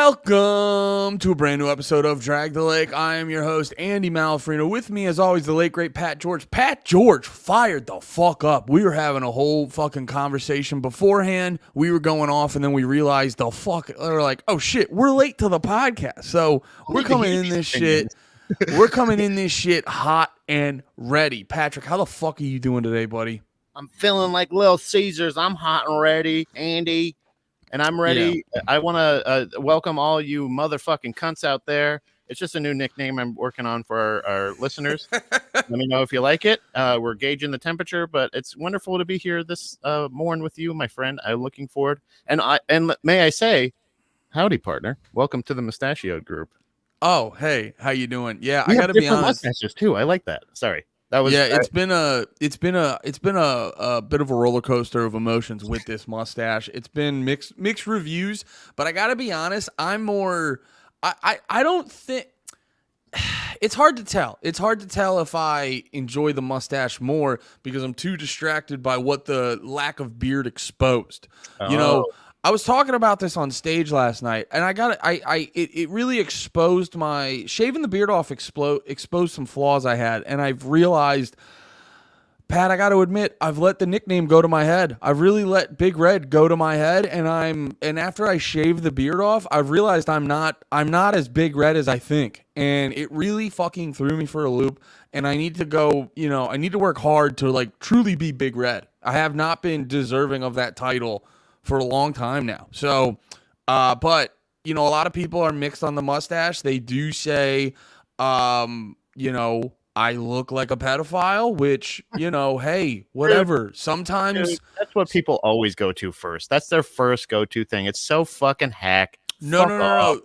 Welcome to a brand new episode of Drag the Lake. I am your host, Andy Malafrino. With me, as always, the late, great Pat George. Pat George fired the fuck up. We were having a whole fucking conversation beforehand. We were going off, and then we realized we're like, oh shit, we're late to the podcast. So we're coming in this shit. We're coming in this shit hot and ready. Patrick, how the fuck are you doing today, buddy? I'm feeling like Little Caesars. I'm hot and ready, Andy. And I'm ready. Yeah. I want to welcome all you motherfucking cunts out there. It's just a new nickname I'm working on for our listeners. Let me know if you like it. We're gauging the temperature, but it's wonderful to be here this morning with you, my friend. I'm looking forward. And may I say, howdy, partner. Welcome to the Mustachioed group. Oh, hey, how you doing? Yeah, I got to be honest. Mustaches too. I like that. Sorry. It's been a bit of a roller coaster of emotions with this mustache. It's been mixed reviews, but I gotta be honest, I'm more I don't think it's hard to tell. It's hard to tell if I enjoy the mustache more because I'm too distracted by what the lack of beard exposed. Oh. You know, I was talking about this on stage last night, and it really exposed shaving the beard off exposed some flaws I had, and I've realized, Pat, I got to admit, I've let the nickname go to my head. I've really let Big Red go to my head, and after I shaved the beard off, I've realized I'm not as Big Red as I think, and it really fucking threw me for a loop. And I need to go, I need to work hard to like truly be Big Red. I have not been deserving of that title for a long time now. So, but, a lot of people are mixed on the mustache. They do say, I look like a pedophile, which, hey, whatever. Sometimes. Dude, that's what people always go to first. That's their first go-to thing. It's so fucking hack. No,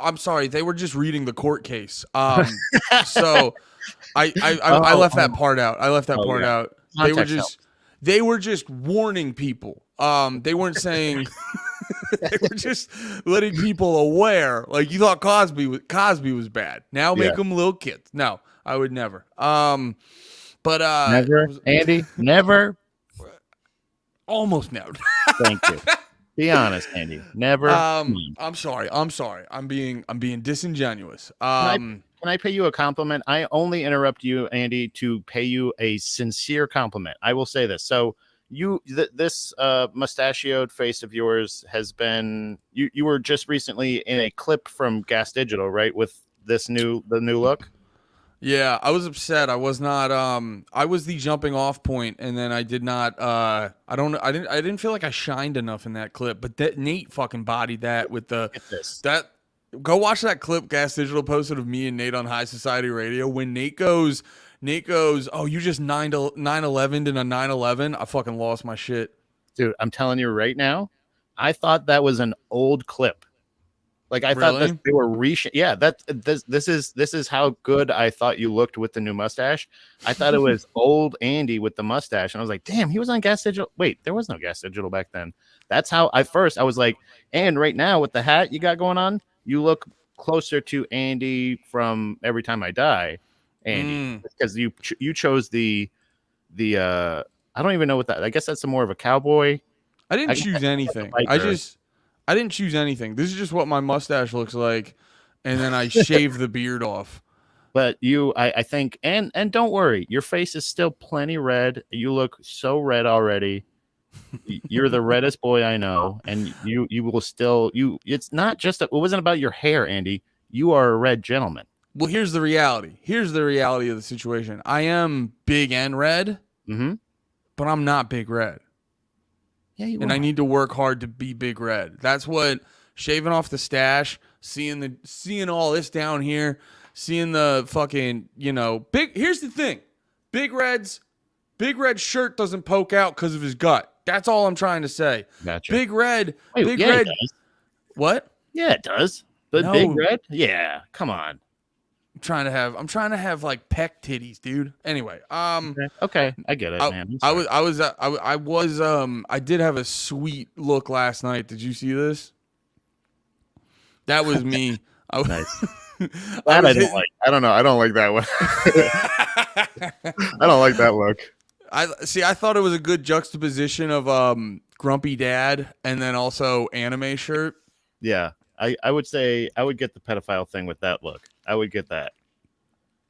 I'm sorry. They were just reading the court case. So I left that part out. I left that part out. They were just warning people. They weren't saying. They were just letting people aware. Like, you thought Cosby was bad. Now make them little kids. No, I would never. But never, Andy, never. Almost never. Thank you. Be honest, Andy. Never. I'm sorry. I'm being disingenuous. Can I pay you a compliment? I only interrupt you, Andy, to pay you a sincere compliment. I will say this. So this mustachioed face of yours has been, you were just recently in a clip from Gas Digital, right? With the new look. Yeah, I was upset. I was not, I was the jumping off point, and then I did not, I didn't feel like I shined enough in that clip, but that Nate fucking bodied that with go watch that clip Gas Digital posted of me and Nate on High Society Radio when Nate goes, oh, you just 9/11'd in a 9/11. I fucking lost my shit. Dude, I'm telling you right now, I thought that was an old clip. Like, I thought that they were yeah, this is how good I thought you looked with the new mustache. I thought it was old Andy with the mustache, and I was like, damn, he was on Gas Digital. Wait, there was no Gas Digital back then. That's how I was like, and right now with the hat you got going on, you look closer to Andy from Every Time I Die, Andy, because you chose the I don't even know what that. I guess that's more of a cowboy. I didn't choose anything. I didn't choose anything. This is just what my mustache looks like, and then I shave the beard off. But I think, and don't worry, your face is still plenty red. You look so red already. You're the reddest boy I know, and you will still it's not just it wasn't about your hair, Andy. You are a red gentleman. Well, here's the reality. Here's the reality of the situation. I am big and red, but I'm not Big Red. Yeah, you and are. I need to work hard to be Big Red. That's what shaving off the stash, seeing all this down here, seeing the fucking, big. Here's the thing. Big Red's shirt doesn't poke out because of his gut. That's all I'm trying to say. Gotcha. Big Red. Wait, Big Red. What? Yeah, it does. But no. Big Red? Yeah, come on. I'm trying to have like peck titties, dude. Anyway, okay, I get it, man. I did have a sweet look last night. Did you see this? That was me. Nice. I don't know. I don't like that one. I don't like that look. I thought it was a good juxtaposition of grumpy dad and then also anime shirt. Yeah. I would say I would get the pedophile thing with that look. I would get that.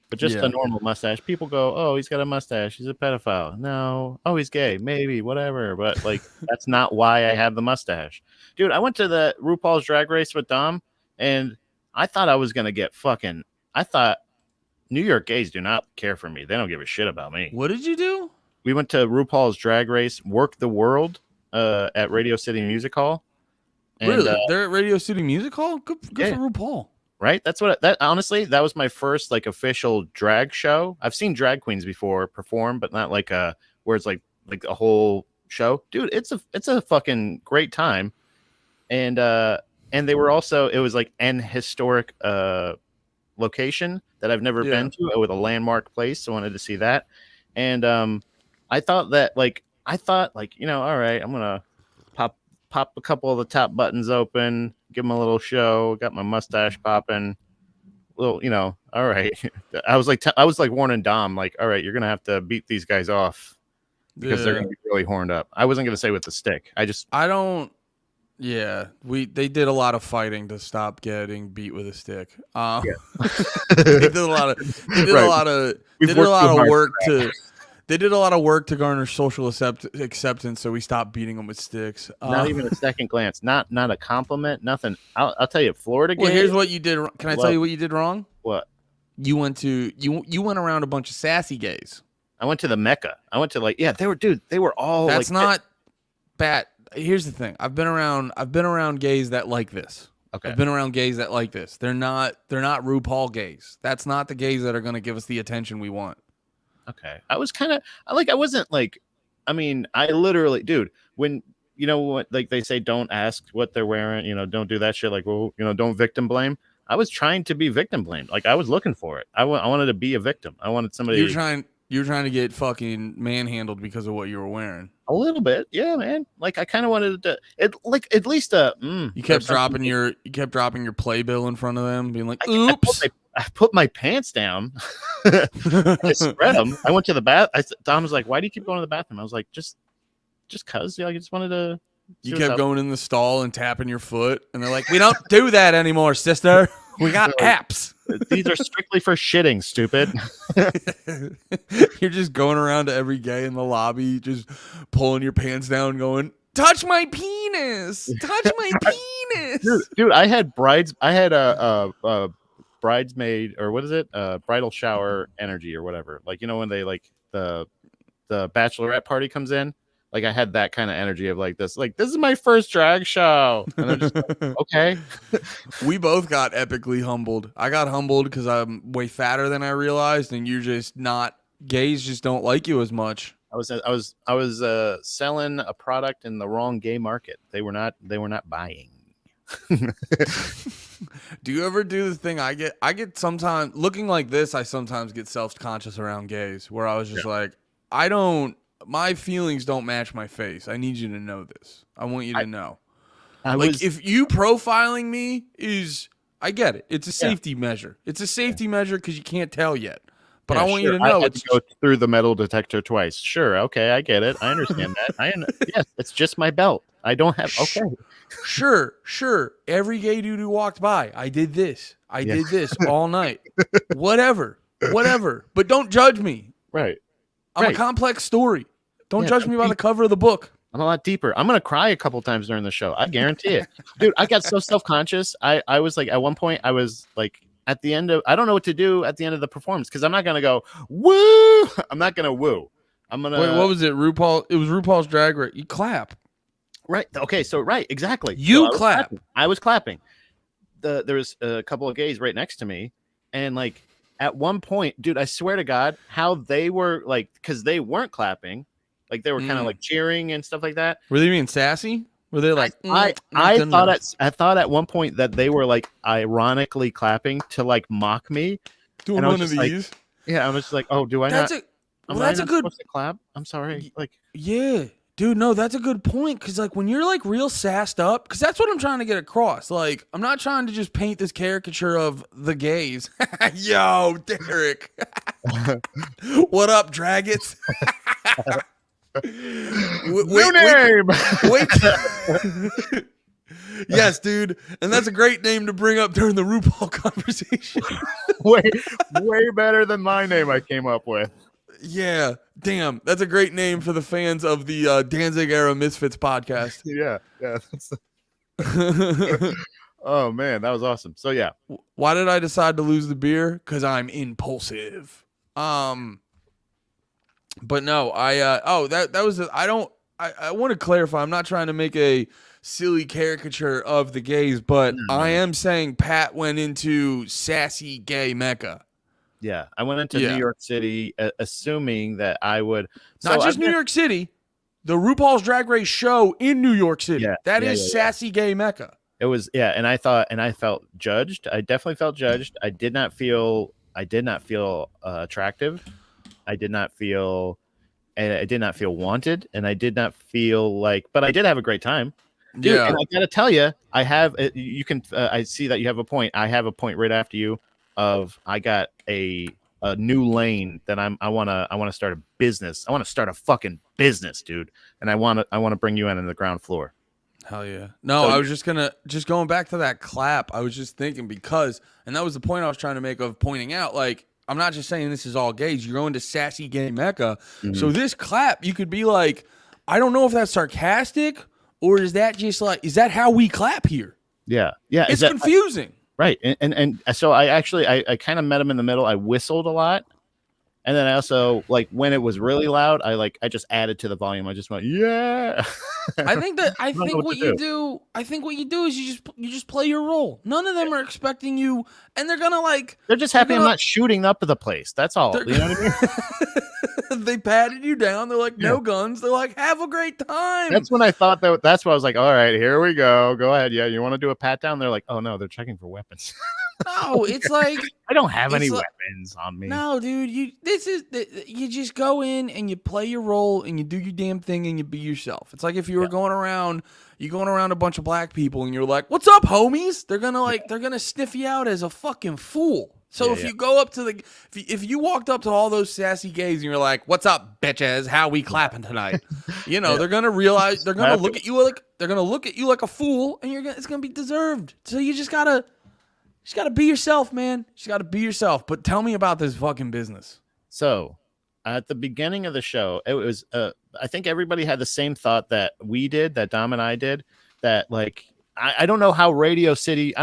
But just Yeah. a normal mustache, people go, "Oh, he's got a mustache. He's a pedophile." No. Oh, he's gay. Maybe, whatever. But like, that's not why I have the mustache, dude. I went to the RuPaul's Drag Race with Dom, and I thought I was gonna get fucking. I thought New York gays do not care for me. They don't give a shit about me. What did you do? We went to RuPaul's Drag Race, Work the World, at Radio City Music Hall. And, Really? They're at Radio City Music Hall? Good yeah. for RuPaul. Right? That's what that honestly, that was my first like official drag show. I've seen drag queens before perform, but not like where it's like a whole show. Dude, it's a fucking great time. And they were also, it was like an historic location that I've never been to, with a landmark place. So I wanted to see that. And I thought, you know, all right, I'm gonna pop a couple of the top buttons open, give them a little show, got my mustache popping, little, you know, all right. I was like warning Dom, like, all right, you're gonna have to beat these guys off because they're gonna be really horned up. I wasn't gonna say with the stick. They did a lot of fighting to stop getting beat with a stick. They did a lot of work to garner social acceptance, so we stopped beating them with sticks. Not even a second glance, not a compliment, nothing. I'll tell you, Florida gays. Well, here's what you did. Can I tell you what you did wrong? What? You went around a bunch of sassy gays. I went to the Mecca. I went to they were all. That's not bad. Here's the thing. I've been around gays that like this. Okay. I've been around gays that like this. They're not RuPaul gays. That's not the gays that are going to give us the attention we want. Okay. I was kind of I wasn't like, I mean, I literally, dude, when, you know what, like they say, don't ask what they're wearing, you know, don't do that shit. Like, well, you know, don't victim blame. I was trying to be victim blamed. Like I was looking for it. I wanted to be a victim. I wanted somebody. You're trying to get fucking manhandled because of what you were wearing. A little bit. Yeah, man. Like I kind of wanted to, at least you kept dropping your playbill in front of them, being like, oops. I put my pants down. I spread them. I went to the bath. Dom was like, "Why do you keep going to the bathroom?" I was like, "Just cause." Yeah, I just wanted to. You kept going in the stall and tapping your foot, and they're like, "We don't do that anymore, sister. We got apps. These are strictly for shitting, stupid." You're just going around to every gay in the lobby, just pulling your pants down, going, "Touch my penis! Touch my penis!" Dude, I had a bridesmaid, or what is it, bridal shower energy or whatever, like, you know, when they like the bachelorette party comes in, like I had that kind of energy of like this is my first drag show, and I'm just like, okay. We both got epically humbled. I got humbled because I'm way fatter than I realized, and you're just not, gays just don't like you as much. I was selling a product in the wrong gay market. They were not buying. Do you ever do the thing I get sometimes looking like this? I sometimes get self-conscious around gays where I was just like, my feelings don't match my face. I need you to know this. I want you to know. If you profiling me I get it. It's a safety measure. It's a safety measure because you can't tell yet. But I want you to know I had to go through the metal detector twice. Sure, okay, I get it. I understand that. Yes, it's just my belt. I don't have. Okay. Sure. Every gay dude who walked by, I did this. I did this all night. Whatever. But don't judge me. Right. I'm a complex story. Don't judge me by the cover of the book. I'm a lot deeper. I'm gonna cry a couple times during the show. I guarantee it, dude. I got so self-conscious. I was like, at one point, I was like, at the end of, I don't know what to do at the end of the performance because I'm not gonna go woo. I'm not gonna woo. I'm gonna. Wait, what was it? RuPaul. It was RuPaul's Drag Race. You clap. Right. Okay. So right. Exactly. You clap. I was clapping. There was a couple of gays right next to me, and like at one point, dude, I swear to God, how they were like, because they weren't clapping, like they were kind of like cheering and stuff like that. Were they being sassy? Were they like? I thought at one point that they were like ironically clapping to like mock me. Doing one of these. Like, yeah, I was just like, oh, do I not? That's a good. Supposed to clap. I'm sorry. Like, yeah. Dude, no, that's a good point. Because, like, when you're, like, real sassed up, because that's what I'm trying to get across. Like, I'm not trying to just paint this caricature of the gays. Yo, Derek. What up, Dragons? New name. Yes, dude. And that's a great name to bring up during the RuPaul conversation. way better than my name I came up with. Yeah. Damn. That's a great name for the fans of the Danzig Era Misfits podcast. Yeah. Oh man, that was awesome. So yeah. Why did I decide to lose the beer? Because I'm impulsive. But no, that was I want to clarify. I'm not trying to make a silly caricature of the gays, but I am saying Pat went into sassy gay mecca. Yeah, I went into New York City assuming that I would not just New York City, the RuPaul's Drag Race show in New York City. That is sassy gay mecca. It was and I felt judged. I definitely felt judged. I did not feel attractive. I did not feel wanted, and I did not feel like, but I did have a great time. Dude, and I gotta tell you, I have. You can. I see that you have a point. I have a point right after you. I got a new lane that I want to start a business. I want to start a fucking business, dude. And I want to bring you in on the ground floor. Hell yeah. No, so, I was just going back to that clap. I was just thinking and that was the point I was trying to make of pointing out, like, I'm not just saying this is all gays. You're going to sassy gay mecca. Mm-hmm. So this clap, you could be like, I don't know if that's sarcastic or is that just like, is that how we clap here? Yeah. Yeah. It's confusing. Right. And so I kind of met him in the middle. I whistled a lot. And then I also, like, when it was really loud, I just added to the volume. I just went, yeah. I think what you do is you just play your role. None of them are expecting you, and they're just happy I'm not shooting up the place. That's all. You know what I mean? They patted you down. They're like, no guns. They're like, have a great time. That's when I thought that's why I was like, all right, here we go. Go ahead. Yeah, you want to do a pat down? They're like, oh no, they're checking for weapons. No, it's like I don't have any weapons on me. No, dude, you just go in and you play your role and you do your damn thing and you be yourself. It's like if you were going around a bunch of black people and you're like, "What's up, homies?" They're gonna sniff you out as a fucking fool. So if you go up to if you walked up to all those sassy gays and you're like, "What's up, bitches? How we clapping tonight?" They're gonna realize they're gonna look at you like a fool, and it's gonna be deserved. So you just gotta be yourself, man. You just gotta be yourself. But tell me about this fucking business. So, at the beginning of the show, it was I think everybody had the same thought that we did, that Dom and I did, that like I don't know how Radio City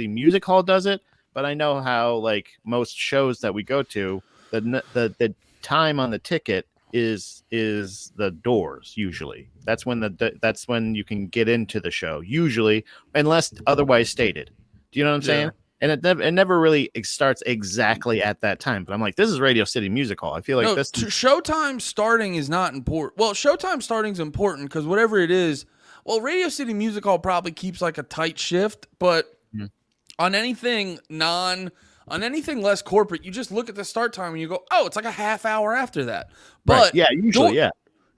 Music Hall does it, but I know how like most shows that we go to, the time on the ticket is the doors usually. That's when you can get into the show usually, unless otherwise stated. Do you know what I'm saying? And it never really starts exactly at that time. But I'm like, this is Radio City Music Hall. I feel like this showtime starting is not important. Well, showtime starting is important because whatever it is, well, Radio City Music Hall probably keeps like a tight shift. But on anything less corporate, you just look at the start time and you go, oh, it's like a half hour after that. But usually,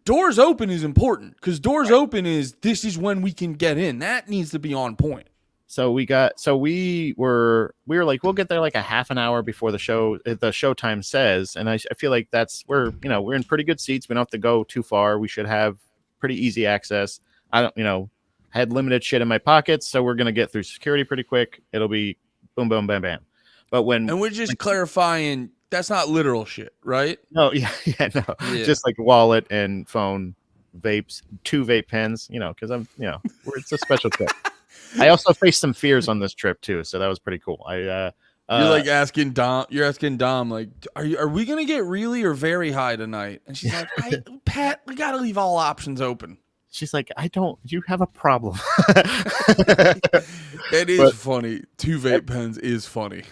doors open is important because doors open this is when we can get in. That needs to be on point. So we were like, we'll get there like a half an hour before the show time says. And I feel like we're in pretty good seats. We don't have to go too far. We should have pretty easy access. I had limited shit in my pockets. So we're going to get through security pretty quick. It'll be boom, boom, bam, bam. But and we're just clarifying that's not literal shit, right? No. Yeah. Just like wallet and phone, vapes, 2 vape pens, cause it's a special trip. I also faced some fears on this trip too, so that was pretty cool. You're like asking Dom. You're asking Dom, like, are we gonna get really or very high tonight? And she's like, Pat, we gotta leave all options open. She's like, you have a problem. It is funny. 2 vape pens is funny.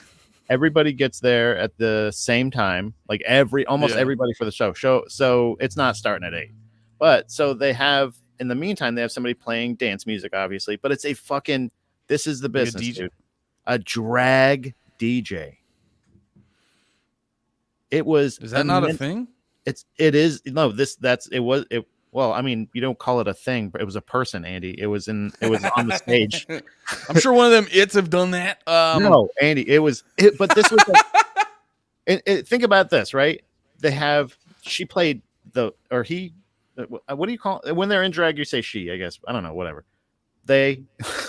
Everybody gets there at the same time, like almost everybody for the show. So it's not starting at 8, but so they have. In the meantime, they have somebody playing dance music, obviously, but it's this is the business, dude. A drag DJ. It was. Is that not a thing? It is. No, well, I mean, you don't call it a thing, but it was a person, Andy. It was on the stage. I'm sure one of them have done that. No, Andy, but this was think about this, right? She played he, what do you call it? When they're in drag, you say she, I guess. I don't know, whatever. they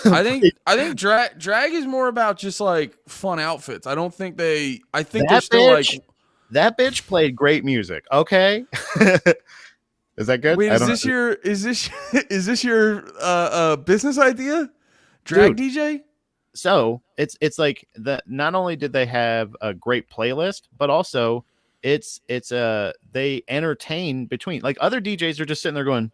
I think drag is more about just like fun outfits. I don't think I think they're that still bitch, like. that bitch played great music. Okay. Is that good? Wait, I is don't this your is this your business idea? Drag Dude. DJ? So it's like the not only did they have a great playlist, but also it's they entertain between, like, other DJs are just sitting there going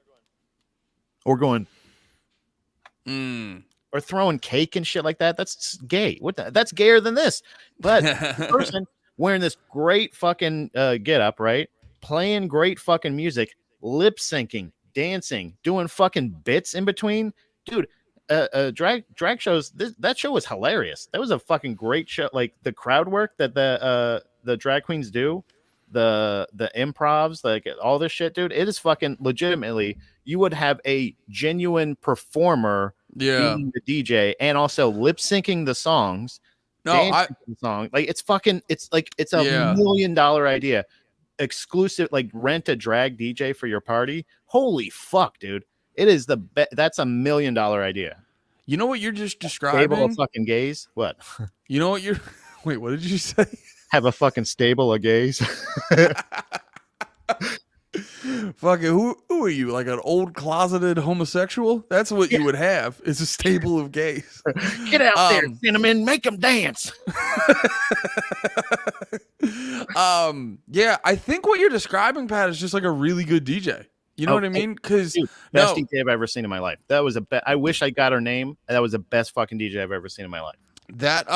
Mm. or throwing cake and shit like that. That's gay. That's gayer than this. But the person wearing this great fucking get up, right? Playing great fucking music, lip syncing, dancing, doing fucking bits in between. Dude, drag shows, that show was hilarious. That was a fucking great show. Like the crowd work that the drag queens do, the improvs, like all this shit, dude. It is fucking legitimately, you would have a genuine performer Yeah. being the DJ and also lip syncing the songs, No, dancing to the song. Like it's fucking, it's like it's a Yeah. $1 million idea. Exclusive, like rent a drag DJ for your party. Holy fuck, dude. It is that's $1 million idea. You know what you're just Stable of describing? fucking gays. What? You know what you're Wait, what did you say? Have a fucking stable of gays. Fucking who are you? Like an old closeted homosexual? That's what you would have. It's a stable of gays. Get out there, Cinnamon, make them dance. Yeah, I think what you're describing, Pat, is just like a really good DJ. You know what I mean? Because best DJ I've ever seen in my life. That was I wish I got her name. That was the best fucking DJ I've ever seen in my life. That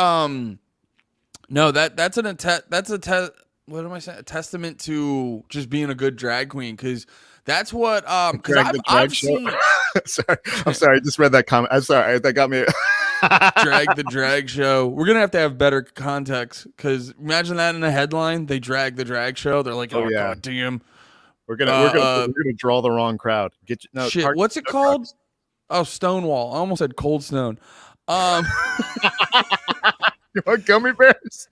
no, that's what am I saying? A testament to just being a good drag queen, because that's what because I've seen. I'm sorry. I just read that comment. I'm sorry. That got me. Drag the drag show. We're gonna have to have better context, because imagine that in a headline. They drag the drag show. They're like, oh yeah, God damn. We're gonna draw the wrong crowd. Shit. What's it called? Oh, Stonewall. I almost said Cold Stone. You want gummy bears?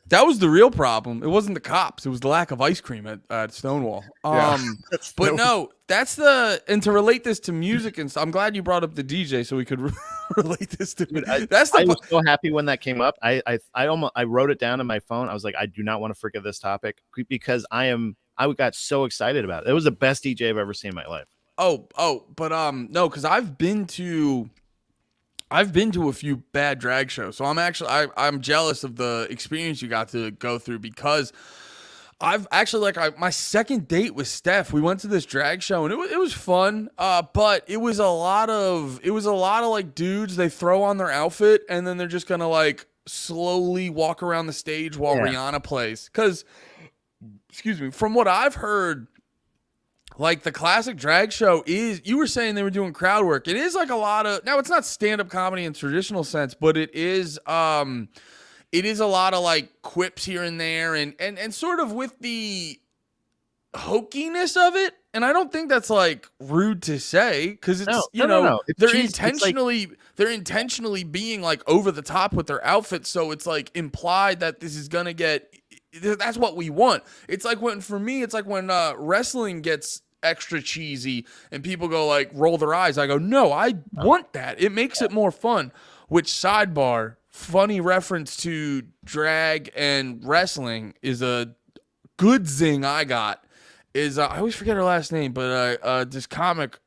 That was the real problem. It wasn't the cops. It was the lack of ice cream at Stonewall. But no, and to relate this to music and stuff, I'm glad you brought up the DJ so we could relate this to it. I was so happy when that came up. I wrote it down on my phone. I was like, I do not want to forget this topic, because I got so excited about it. It was the best DJ I've ever seen in my life. But no, because I've been to a few bad drag shows, so I'm jealous of the experience you got to go through, because I've actually my second date with Steph, we went to this drag show and it was fun, but it was a lot of like dudes, they throw on their outfit and then they're just gonna like slowly walk around the stage while Rihanna plays. Because, excuse me, from what I've heard, like the classic drag show is, you were saying they were doing crowd work. It is like a lot of, now it's not stand-up comedy in traditional sense, but it is a lot of like quips here and there and sort of with the hokiness of it. And I don't think that's like rude to say, because it's they're intentionally being like over the top with their outfits, so it's like implied that this is gonna get, that's what we want. It's like when wrestling gets extra cheesy and people go like roll their eyes. I go, no, I want that. It makes it more fun. Which, sidebar, funny reference to drag and wrestling is a good zing I got. Is I always forget her last name, but this comic,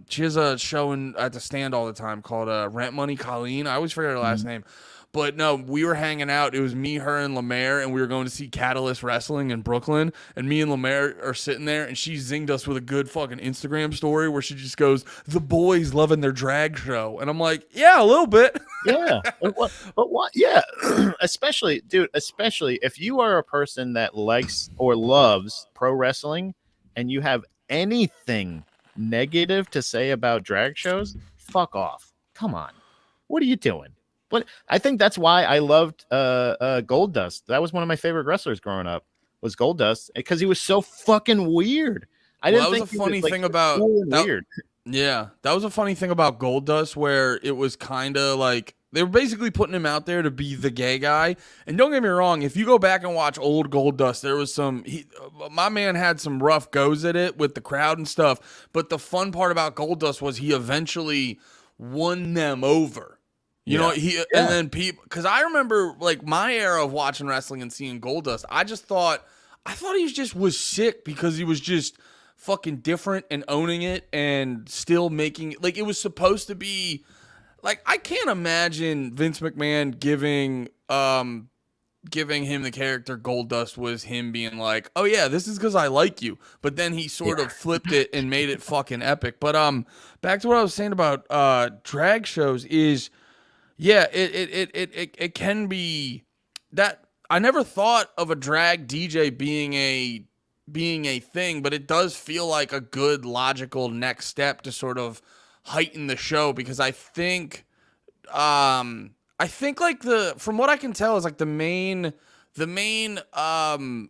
she has a show at the Stand all the time called Rent Money Colleen. I always forget her last name. But no, we were hanging out. It was me, her, and Lemaire, and we were going to see Catalyst Wrestling in Brooklyn. And me and Lemaire are sitting there, and she zinged us with a good fucking Instagram story where she just goes, "The boys loving their drag show," and I'm like, "Yeah, a little bit." Yeah, but what? Yeah, especially if you are a person that likes or loves pro wrestling, and you have anything negative to say about drag shows, fuck off. Come on, what are you doing? But I think that's why I loved Goldust. That was one of my favorite wrestlers growing up, was Goldust, because he was so fucking weird. That was a funny thing about Goldust, where it was kind of like They were basically putting him out there to be the gay guy. And don't get me wrong, if you go back and watch old Goldust, there was my man had some rough goes at it with the crowd and stuff. But the fun part about Goldust was he eventually won them over. You know, and then people, because I remember like my era of watching wrestling and seeing Goldust, I thought he was sick because he was just fucking different and owning it and still making, like, it was supposed to be, like, I can't imagine Vince McMahon giving him the character Goldust was him being like, oh yeah, this is because I like you. But then he sort of flipped it and made it fucking epic. But back to what I was saying about drag shows is, yeah, it can be that. I never thought of a drag DJ being a thing, but it does feel like a good logical next step to sort of heighten the show, because I think like from what I can tell is like the main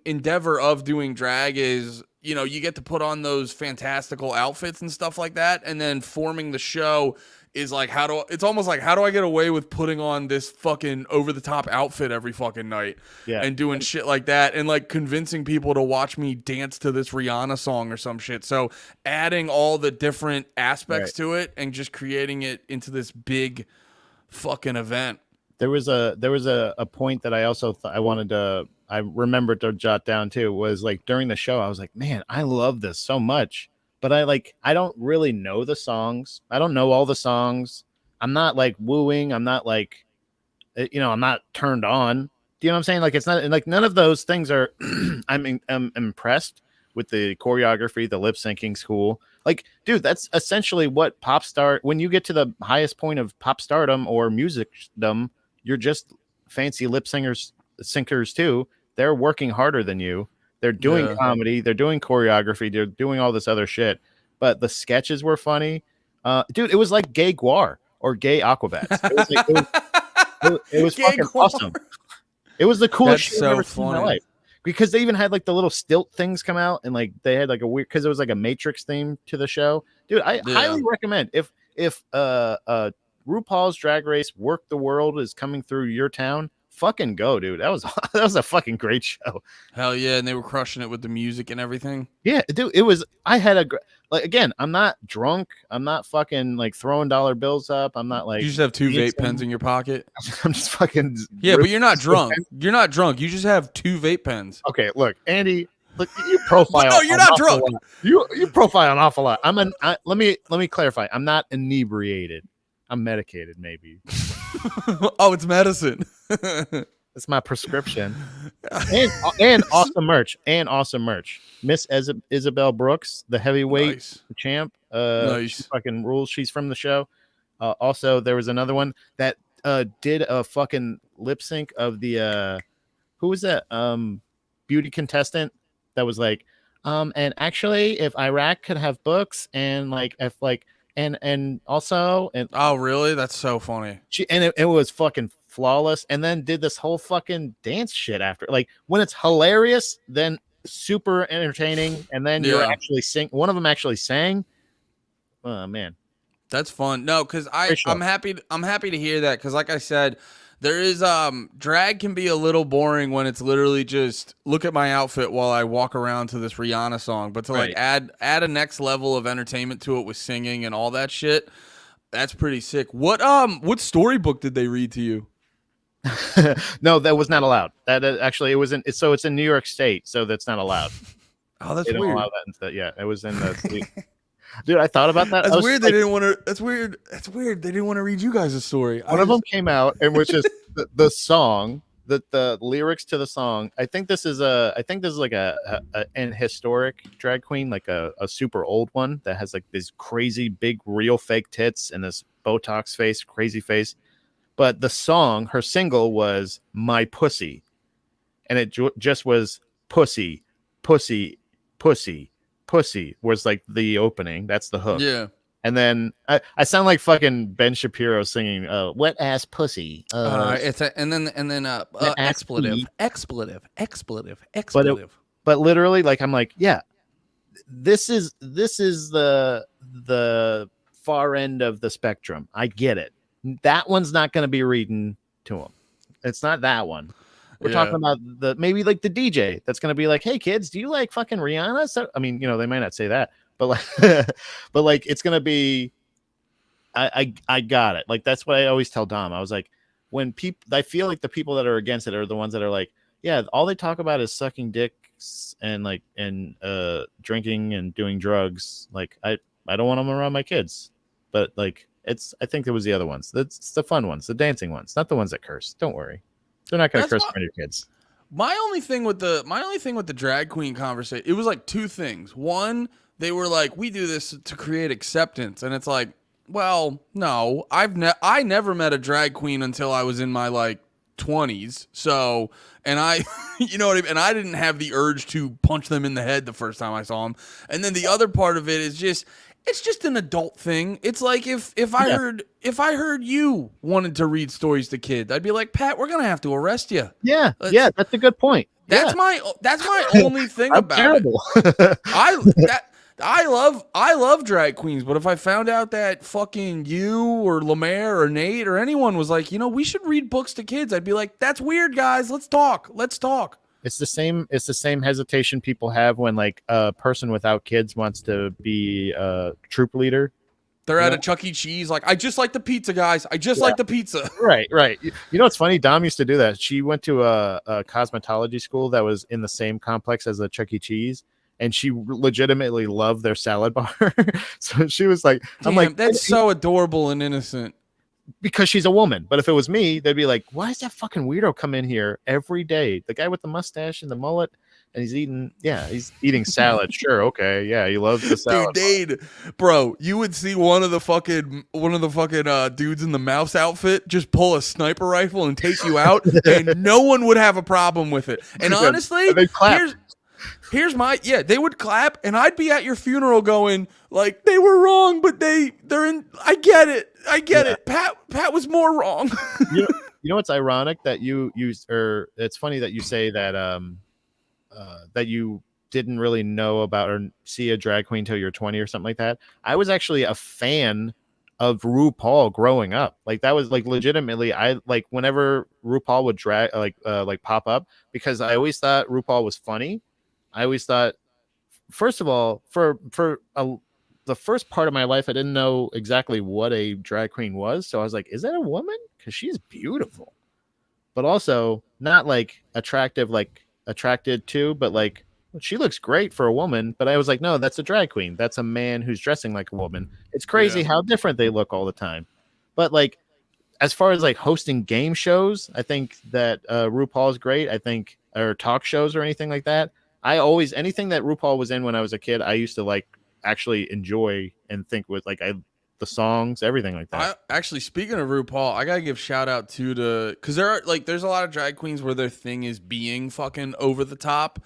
endeavor of doing drag is, you know, you get to put on those fantastical outfits and stuff like that, and then forming the show is like, it's almost like, how do I get away with putting on this fucking over the top outfit every fucking night and doing shit like that, and like convincing people to watch me dance to this Rihanna song or some shit. So adding all the different aspects to it and just creating it into this big fucking event. There was a point that I also I remembered to jot down too, was like during the show, I was like, man, I love this so much. But I don't really know the songs. I don't know all the songs. I'm not like wooing. I'm not like, you know, I'm not turned on. Do you know what I'm saying? Like, it's not like none of those things are, I'm impressed with the choreography, the lip syncing's cool. Like, dude, that's essentially what pop star, when you get to the highest point of pop stardom or musicdom, you're just fancy lip syncers too. They're working harder than you. They're doing comedy, they're doing choreography, they're doing all this other shit. But the sketches were funny. Dude, it was like gay Guar or gay Aquabats. It was fucking awesome. It was the coolest shit I've ever seen in my life. Because they even had like the little stilt things come out, and like they had like a weird, because it was like a Matrix theme to the show. Dude, I highly recommend if RuPaul's Drag Race Work the World is coming through your town, fucking go, dude. That was a fucking great show. Hell yeah. And they were crushing it with the music and everything. Yeah, dude, again, I'm not drunk. I'm not fucking like throwing dollar bills up. I'm not like, you just have two vape pens in your pocket. I'm just fucking, but you're not drunk. You're not drunk. You just have two vape pens. Okay, look, Andy, look, you profile. No, you're not drunk. You profile an awful lot. Let me clarify. I'm not inebriated. I'm medicated, maybe. Oh, it's medicine. It's my prescription. And awesome merch. Miss Isabel Brooks, the heavyweight champ. She fucking rules. She's from the show. Also, there was another one that did a fucking lip sync of the who was that? Beauty contestant that was like, and actually, if Iraq could have books, and like if like. And also, and oh really? That's so funny. It was fucking flawless. And then did this whole fucking dance shit after. Like, when it's hilarious, then super entertaining, and then you're actually one of them actually sang. Oh man, that's fun. No, because I'm happy to hear that, because like I said, there is drag can be a little boring when it's literally just look at my outfit while I walk around to this Rihanna song. But to like add a next level of entertainment to it with singing and all that shit, that's pretty sick. What storybook did they read to you? No, that was not allowed. That actually it was in. So it's in New York State, so that's not allowed. Oh, that's weird. Yeah, it was in the. Dude, I thought about that. That's weird. Like, they didn't want to. That's weird. That's weird. They didn't want to read you guys a story. One of them came out and was just the song, the lyrics to the song. I think this is like an historic drag queen, like a super old one that has like this crazy big real fake tits and this Botox face, crazy face. But the song, her single was "My Pussy," and it just was "Pussy, Pussy, Pussy." Pussy was like the opening. That's the hook. Yeah. And then I sound like fucking Ben Shapiro singing "Wet Ass Pussy." It's expletive. But literally, like, I'm like, yeah, this is the far end of the spectrum. I get it. That one's not going to be reading to them. It's not that one. We're Yeah. talking about maybe like the DJ that's going to be like, hey kids, do you like fucking Rihanna? So, I mean, they might not say that, but like, but like, it's going to be, I got it. Like, that's what I always tell Dom. I was like, when people, I feel like the people that are against it are the ones that are like, yeah, all they talk about is sucking dicks and like, and drinking and doing drugs. Like, I don't want them around my kids, but like, I think it was the other ones. That's the fun ones, the dancing ones, not the ones that curse. Don't worry. They're not going to curse around your kids. My only thing with the drag queen conversation, it was like two things. One, they were like, we do this to create acceptance. And it's like, well, no, I never met a drag queen until I was in my like 20s. So, and I, you know what I mean? And I didn't have the urge to punch them in the head the first time I saw them. And then the other part of it is just, it's just an adult thing. It's like if I heard you wanted to read stories to kids, I'd be like, Pat, we're gonna have to arrest you. Yeah, that's a good point. That's my only thing about terrible. it. I love drag queens, but if I found out that fucking you or Lemaire or Nate or anyone was like, we should read books to kids, I'd be like, that's weird, guys. Let's talk. It's the same hesitation people have when like a person without kids wants to be a troop leader. They're at a Chuck E. Cheese, like, I just like the pizza, guys. I just like the pizza. Right. You know what's funny? Dom used to do that. She went to a cosmetology school that was in the same complex as a Chuck E. Cheese, and she legitimately loved their salad bar. So she was like, I'm like, that's so adorable and innocent. Because she's a woman. But if it was me, they'd be like, why does that fucking weirdo come in here every day? The guy with the mustache and the mullet, and he's eating salad. Sure, okay, yeah, he loves the salad. Dude, bro, you would see one of the fucking dudes in the mouse outfit just pull a sniper rifle and take you out, and no one would have a problem with it. And honestly, they would clap, and I'd be at your funeral going like, they were wrong, but they're in. I get it. Pat was more wrong. You know what's ironic that it's funny that you say that that you didn't really know about or see a drag queen till you're 20 or something like that. I was actually a fan of RuPaul growing up. Like, that was like legitimately, I like whenever RuPaul would drag like pop up, because I always thought RuPaul was funny. I always thought, first of all, the first part of my life, I didn't know exactly what a drag queen was. So I was like, is that a woman? Because she's beautiful, but also not like attracted to, but like, she looks great for a woman. But I was like, no, that's a drag queen. That's a man who's dressing like a woman. It's crazy how different they look all the time. But like, as far as like hosting game shows, I think that RuPaul is great. I think, or talk shows or anything like that. Anything that RuPaul was in when I was a kid, I used to like actually enjoy and think with like the songs, everything like that. Actually, speaking of RuPaul, I gotta give shout out because there's a lot of drag queens where their thing is being fucking over the top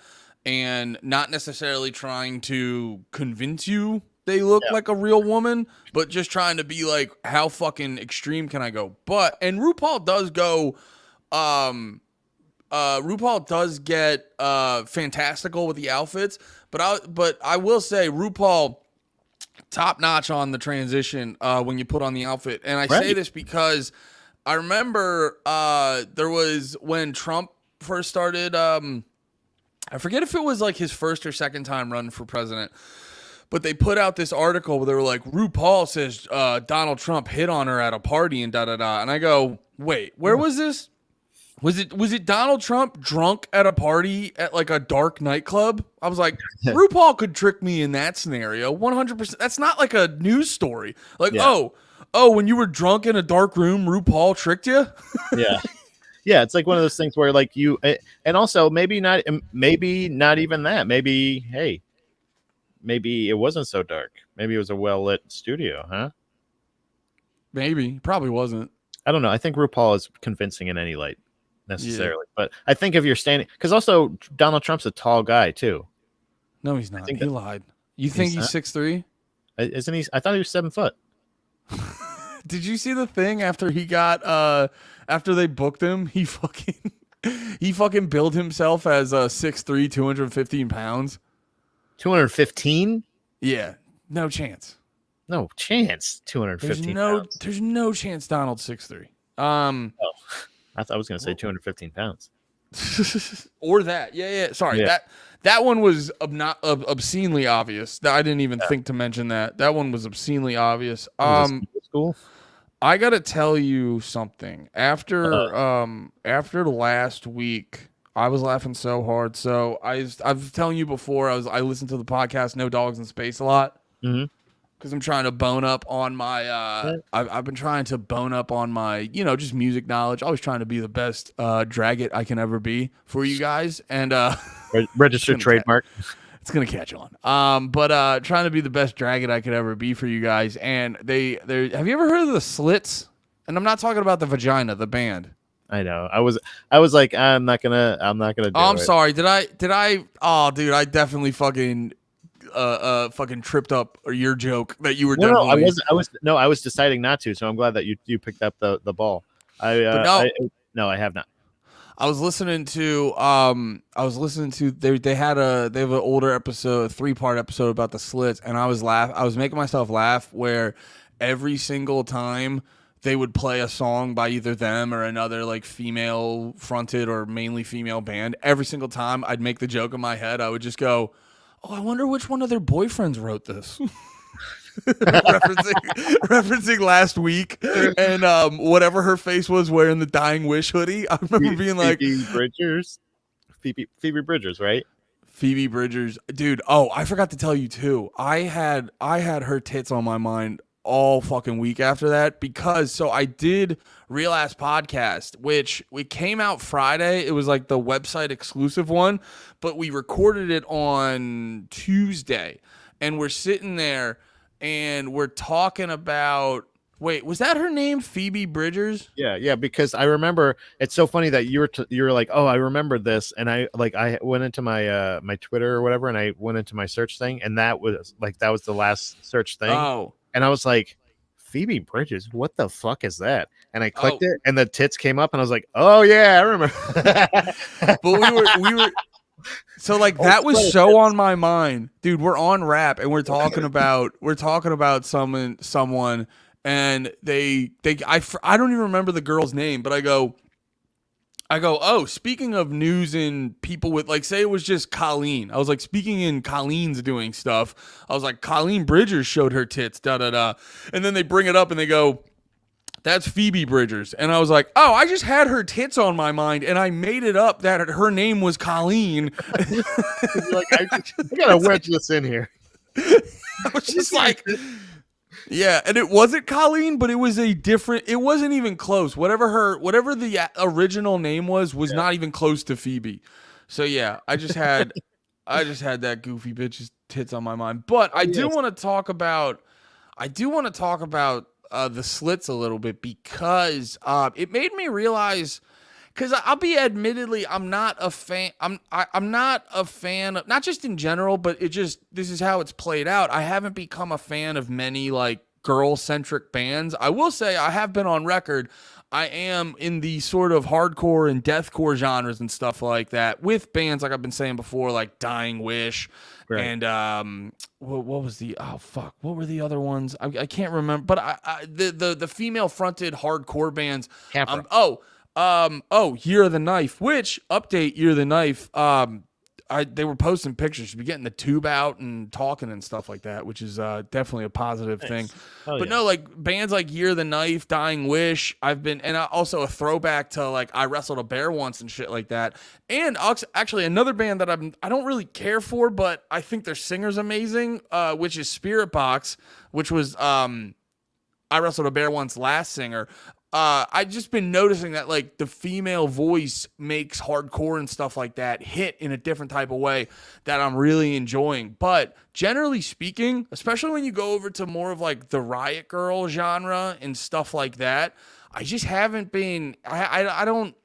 and not necessarily trying to convince you they look like a real woman, but just trying to be like, how fucking extreme can I go? And RuPaul does go, RuPaul does get fantastical with the outfits, but I will say RuPaul top notch on the transition when you put on the outfit. And I say this because I remember there was when Trump first started, I forget if it was like his first or second time running for president, but they put out this article where they were like, RuPaul says Donald Trump hit on her at a party and da-da-da. And I go, wait, where was this? Was it Donald Trump drunk at a party at like a dark nightclub? I was like, RuPaul could trick me in that scenario, 100%. That's not like a news story. Like, oh, when you were drunk in a dark room, RuPaul tricked you? Yeah, it's like one of those things where like and also maybe not even that. Maybe it wasn't so dark. Maybe it was a well-lit studio, huh? Maybe. Probably wasn't. I don't know. I think RuPaul is convincing in any light necessarily. But I think if you're standing, because also Donald Trump's a tall guy too. No, he's not. He lied. You think he's 6'3"? Isn't he? I thought he was 7 foot. Did you see the thing after he got after they booked him? He fucking billed himself as 6'3", 215 pounds. 215? Yeah, no chance. No chance. There's 215 no pounds. there's no chance Donald's 6'3". Oh, I thought I was going to say 215 pounds. Or that. Yeah. Sorry. Yeah. That one was obscenely obvious. I didn't even think to mention that. That one was obscenely obvious. Was this middle school? I got to tell you something. After last week, I was laughing so hard. So I've telling you before, I listened to the podcast No Dogs in Space a lot. Mm-hmm. Because I'm trying to bone up on my I've been trying to bone up on my, just music knowledge. Always trying to be the best drag it I can ever be for you guys. And registered trademark. It's gonna catch on. But trying to be the best drag it I could ever be for you guys. And they have you ever heard of the Slits? And I'm not talking about the Vagina, the band. I know. I was like, I'm not gonna do it. I'm sorry. Did I oh dude, I definitely fucking tripped up your joke that you were definitely. No, I was deciding not to, so I'm glad that you picked up the ball. I have not. I was listening to they have an older episode, 3-part episode about the Slits, and I was making myself laugh where every single time they would play a song by either them or another like female fronted or mainly female band, every single time I'd make the joke in my head, I would just go, oh, I wonder which one of their boyfriends wrote this. referencing last week and whatever her face was wearing the Dying Wish hoodie. I remember being like Phoebe Bridgers, right? Phoebe Bridgers, dude. Oh, I forgot to tell you too. I had her tits on my mind all fucking week after that because I did Real Ass Podcast, which we came out Friday. It was like the website exclusive one, but we recorded it on Tuesday, and we're sitting there and we're talking about. Wait, was that her name, Phoebe Bridgers? Yeah, because I remember. It's so funny that you were like, oh, I remember this, and I went into my my Twitter or whatever, and I went into my search thing, and that was the last search thing. Oh, and I was like, Phoebe Bridgers, what the fuck is that? And I clicked it, and the tits came up, and I was like, oh yeah, I remember. But we were. So that was so on my mind, dude. We're on Rap and we're talking about someone, and I don't even remember the girl's name, but I go, oh, speaking of news and people with say it was just Colleen. I was like, speaking in Colleen's doing stuff. I was like, Colleen Bridgers showed her tits, da da da, and then they bring it up and they go, that's Phoebe Bridgers. And I was like, oh, I just had her tits on my mind, and I made it up that her name was Colleen. I gotta wedge this in here. I was just like, yeah, and it wasn't Colleen, but it was it wasn't even close. Whatever the original name was not even close to Phoebe. So yeah, I just had that goofy bitch's tits on my mind. But I do want to talk about the Slits a little bit because it made me realize, because I'll be admittedly I'm not a fan. I'm not a fan of, not just in general, but this is how it's played out. I haven't become a fan of many girl centric bands. I will say I have been on record. I am in the sort of hardcore and deathcore genres and stuff like that with bands like I've been saying before, like Dying Wish. Right. And what were the other ones? I can't remember, but the female fronted hardcore bands. Year of the Knife, which update Year of the Knife. They were posting pictures, be getting the tube out and talking and stuff like that, which is definitely a positive thing. But no, bands like Year of the Knife, Dying Wish, and also a throwback to I Wrestled a Bear Once and shit like that. And actually another band that I don't really care for, but I think their singer's amazing, which is Spirit Box, which was I Wrestled a Bear Once last singer. I've just been noticing that the female voice makes hardcore and stuff like that hit in a different type of way that I'm really enjoying. But generally speaking, especially when you go over to more of the Riot Girl genre and stuff like that, I just haven't been. I don't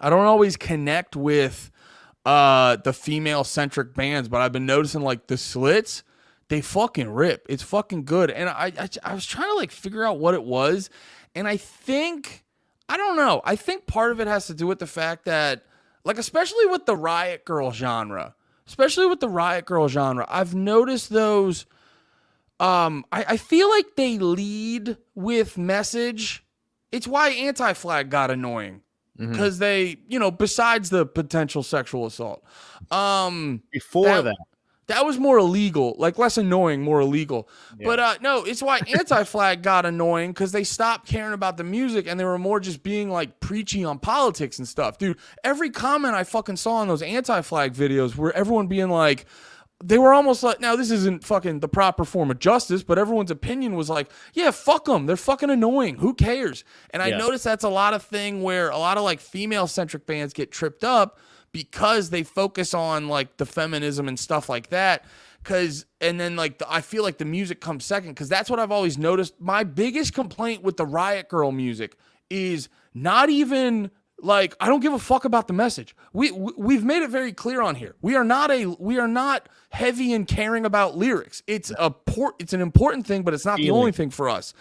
always connect with the female centric bands, but I've been noticing the Slits. They fucking rip. It's fucking good. And I was trying to figure out what it was. And I don't know. I think part of it has to do with the fact that, especially with the Riot Girl genre, I've noticed those I feel like they lead with message. It's why Anti-Flag got annoying. Because they, besides the potential sexual assault, Before that was more illegal, like less annoying, more illegal. Yeah. But no, it's why Anti-Flag got annoying, because they stopped caring about the music and they were more just being like preachy on politics and stuff. Dude, every comment I fucking saw in those Anti-Flag videos where everyone being like, they were almost like, now this isn't fucking the proper form of justice, but everyone's opinion was like, yeah, fuck them. They're fucking annoying. Who cares? And I noticed that's a lot of thing where a lot of like female centric bands get tripped up because they focus on like the feminism and stuff like that. And then like, I feel like the music comes second, because that's what I've always noticed. My biggest complaint with the Riot Girl music is not even like, I don't give a fuck about the message. We've made it very clear on here. We are not heavy in caring about lyrics. It's an important thing, but it's not the only thing for us.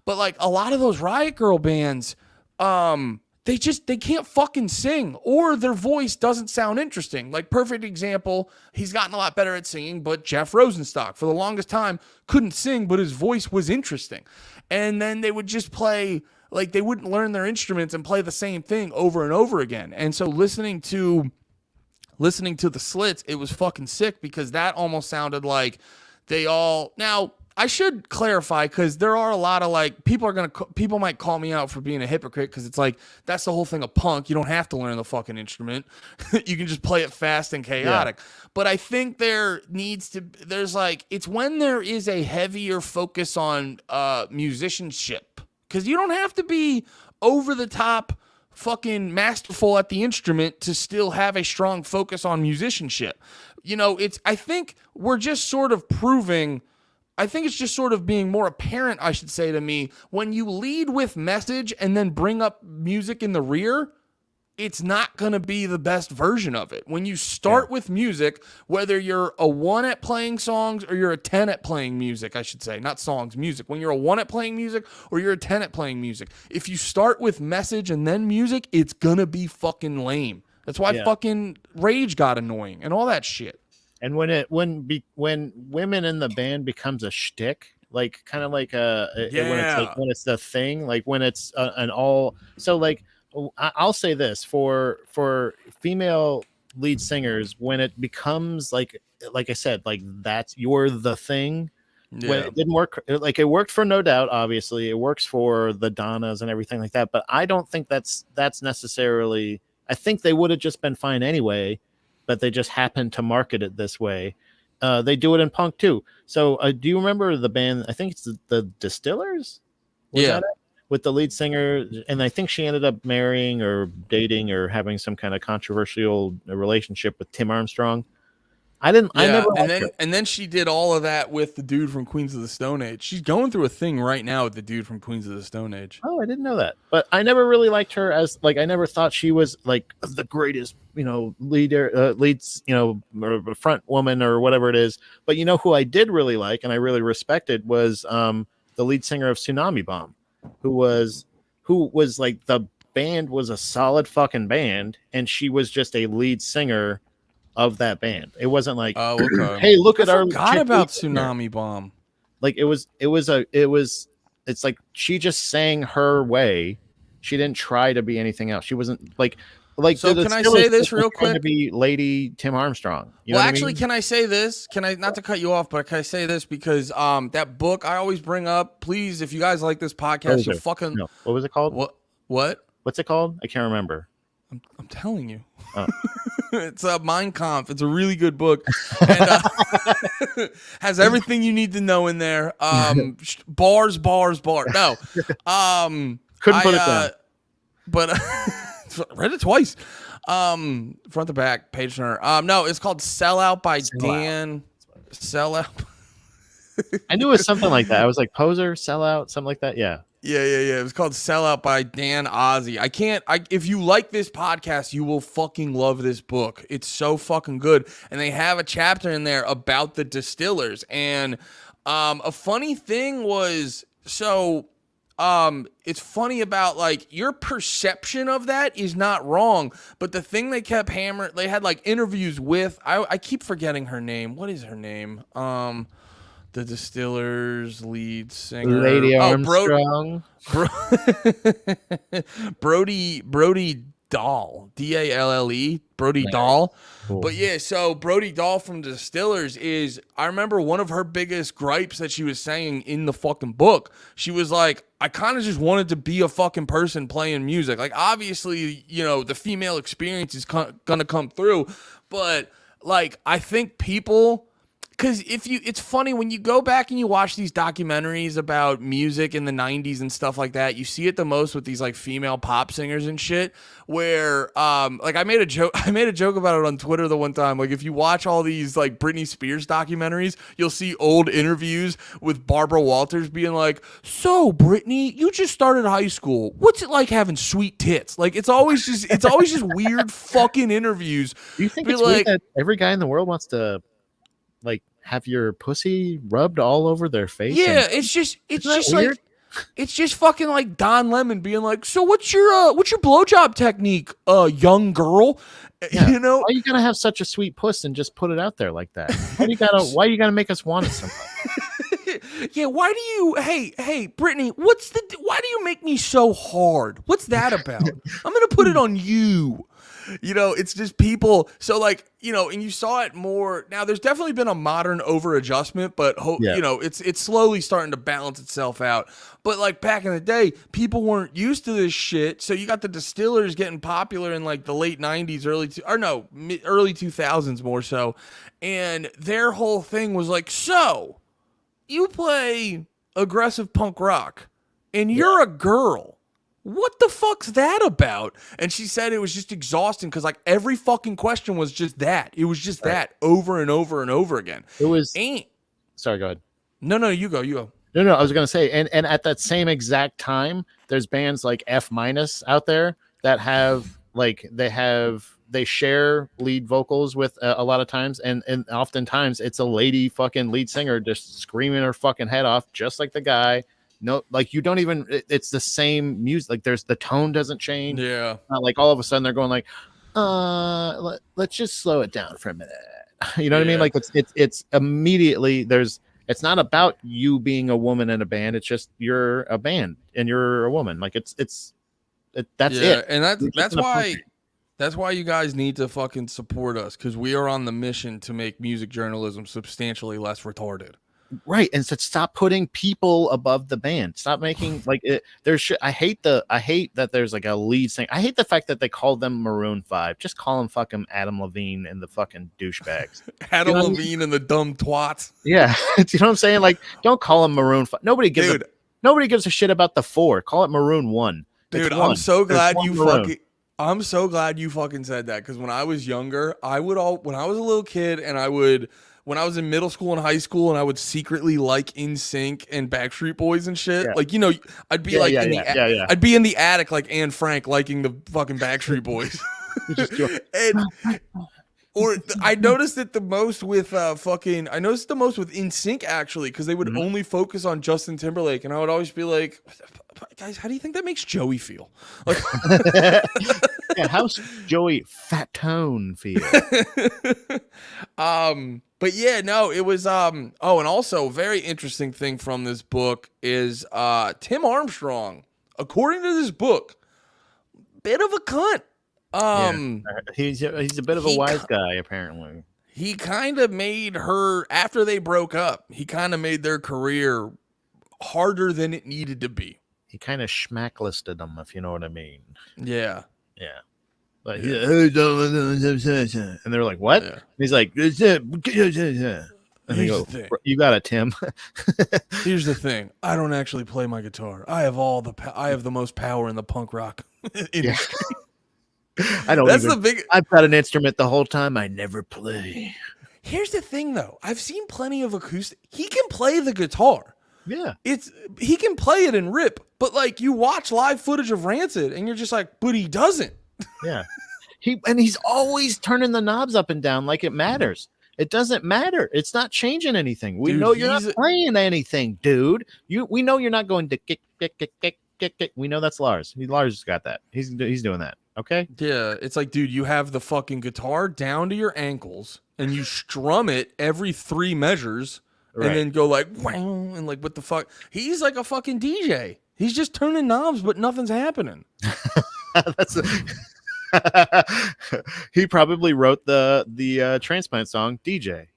But like a lot of those Riot Girl bands, they can't fucking sing, or their voice doesn't sound interesting. Like, perfect example, he's gotten a lot better at singing, but Jeff Rosenstock for the longest time couldn't sing, but his voice was interesting. And then they would just play, like, they wouldn't learn their instruments and play the same thing over and over again. And so listening to the Slits, it was fucking sick, because that almost sounded like they all, now I should clarify, because there are a lot of like, people might call me out for being a hypocrite, because it's like, that's the whole thing of punk. You don't have to learn the fucking instrument. You can just play it fast and chaotic. Yeah. But I think there's like, it's when there is a heavier focus on musicianship, because you don't have to be over the top fucking masterful at the instrument to still have a strong focus on musicianship. I think we're just sort of proving, I think it's just sort of being more apparent, I should say, to me, when you lead with message and then bring up music in the rear, it's not going to be the best version of it. When you start with music, whether you're a 1 at playing songs or you're a 10 at playing music, I should say, not songs, music. When you're a 1 at playing music or you're a 10 at playing music, if you start with message and then music, it's going to be fucking lame. That's why fucking Rage got annoying and all that shit. And when women in the band becomes a shtick, like kind of like when it's the thing, like when it's so like, I'll say this for female lead singers, when it becomes like I said, like that's you're the thing. Yeah. When it didn't work, like it worked for No Doubt, obviously it works for the Donnas and everything like that, but I don't think that's necessarily. I think they would have just been fine anyway, but they just happen to market it this way. They do it in punk too. So do you remember the band? I think it's the Distillers. Was that it? With the lead singer, and I think she ended up marrying or dating or having some kind of controversial relationship with Tim Armstrong. I never. And then she did all of that with the dude from Queens of the Stone Age. She's going through a thing right now with the dude from Queens of the Stone Age. Oh, I didn't know that. But I never really liked her as like, I never thought she was like the greatest, leads, or front woman or whatever it is. But who I did really like and I really respected was the lead singer of Tsunami Bomb, who was like, the band was a solid fucking band and she was just a lead singer of that band. It wasn't like, oh, okay. Hey, look at our. Forgot about Tsunami Bomb. Like it's like she just sang her way. She didn't try to be anything else. She wasn't like. So can I say this real quick? To be Lady Tim Armstrong. Well, actually, can I say this? Can I, not to cut you off, but can I say this, because that book I always bring up. Please, if you guys like this podcast, you fucking. No. What was it called? What? What's it called? I can't remember. I'm telling you. Oh. It's Mein Kampf. It's a really good book. And, has everything you need to know in there. Bars. No. Couldn't put it down. But read it twice. Front to back, page turner. No, it's called Sellout by Dan. Sellout. I knew it was something like that. I was like, Poser, Sellout, something like that. Yeah. Yeah. It was called Sellout by Dan Ozzie. If you like this podcast, you will fucking love this book. It's so fucking good. And they have a chapter in there about the Distillers. And a funny thing was, it's funny about like your perception of that is not wrong, but the thing they kept hammering, they had like interviews with, I keep forgetting her name. What is her name? The Distillers lead singer, Lady Armstrong. Brody Dalle, Dalle, Brody Dalle. Cool. But yeah, so Brody Dalle from Distillers is, I remember one of her biggest gripes that she was saying in the fucking book. She was like, I kind of just wanted to be a fucking person playing music. Like, obviously, you know, the female experience is gonna come through, but like, I think people, because it's funny when you go back and you watch these documentaries about music in the 90s and stuff like that, you see it the most with these like female pop singers and shit, where like I made a joke about it on Twitter the one time. Like, if you watch all these like Britney Spears documentaries, you'll see old interviews with Barbara Walters being like, so Britney, you just started high school, what's it like having sweet tits? Like, it's always just weird fucking interviews. Do you think it's like, weird that every guy in the world wants to like have your pussy rubbed all over their face? Yeah, it's just weird? Like, it's just fucking like Don Lemon being like, so what's your blowjob technique, young girl? Yeah. You know, why are you gonna have such a sweet puss and just put it out there like that? Why do you gotta make us want it so much? Yeah, why do you, hey Brittany, why do you make me so hard? What's that about? I'm gonna put it on you. You know, it's just people. So like, you know, and you saw it more. Now there's definitely been a modern over adjustment, but you know, it's slowly starting to balance itself out. But like back in the day, people weren't used to this shit. So you got the Distillers getting popular in like the late 90s, early 2000s more so. And their whole thing was like, so you play aggressive punk rock and you're a girl. What the fuck's that about? And she said it was just exhausting because like every fucking question was just that. It was just that over and over and over again. It was. Sorry, go ahead. No, you go. No, I was gonna say, and at that same exact time, there's bands like F- out there that have like they share lead vocals with a lot of times, and oftentimes it's a lady fucking lead singer just screaming her fucking head off, just like the guy. No, like you don't even, it's the same music. Like the tone doesn't change. Yeah. Like all of a sudden they're going like, let's just slow it down for a minute. You know what I mean? Like it's immediately it's not about you being a woman in a band. It's just you're a band and you're a woman. Like that's it. And that's why you guys need to fucking support us, because we are on the mission to make music journalism substantially less retarded. Right, and so stop putting people above the band. Stop making like it. I hate that there's like a lead singer. I hate the fact that they call them Maroon 5. Just call them fucking Adam Levine and the fucking douchebags. Adam Levine and the dumb twats. Yeah, you know what I'm saying? Like, don't call them Maroon 5. Nobody gives a shit about the 4. Call it Maroon 1. Dude, I'm so glad I'm so glad you fucking said that, because when I was younger, when I was a little kid and when I was in middle school and high school, and I would secretly like NSYNC and Backstreet Boys and shit. Yeah. Like, you know, I'd be I'd be in the attic like Anne Frank liking the fucking Backstreet Boys. I noticed it the most with NSYNC actually, because they would only focus on Justin Timberlake, and I would always be like, guys, how do you think that makes Joey feel? Like, how's Joey Fat Tone feel? But yeah, no, it was and also very interesting thing from this book is Tim Armstrong, according to this book, bit of a cunt. He's a bit of a wise guy, apparently. He kind of made her, after they broke up, he kind of made their career harder than it needed to be. He kind of schmacklisted them, if you know what I mean. Yeah. Like, and they're like, what? Yeah. He's like, and they go, you got it, Tim. Here's the thing. I don't actually play my guitar. I have the most power in the punk rock industry. I've got an instrument the whole time. I never play. Here's the thing, though. I've seen plenty of acoustic. He can play the guitar. Yeah. He can play it and rip, but like you watch live footage of Rancid and you're just like, but he doesn't. Yeah. He's always turning the knobs up and down like it matters. It doesn't matter. It's not changing anything. We know you're not playing anything, dude. We know you're not going to kick. We know that's Lars. Lars got that. He's doing that. Okay. Yeah. It's like, dude, you have the fucking guitar down to your ankles and you strum it every 3 measures Right. and then go like wow and like what the fuck? He's like a fucking DJ. He's just turning knobs, but nothing's happening. That's he probably wrote the transplant song DJ.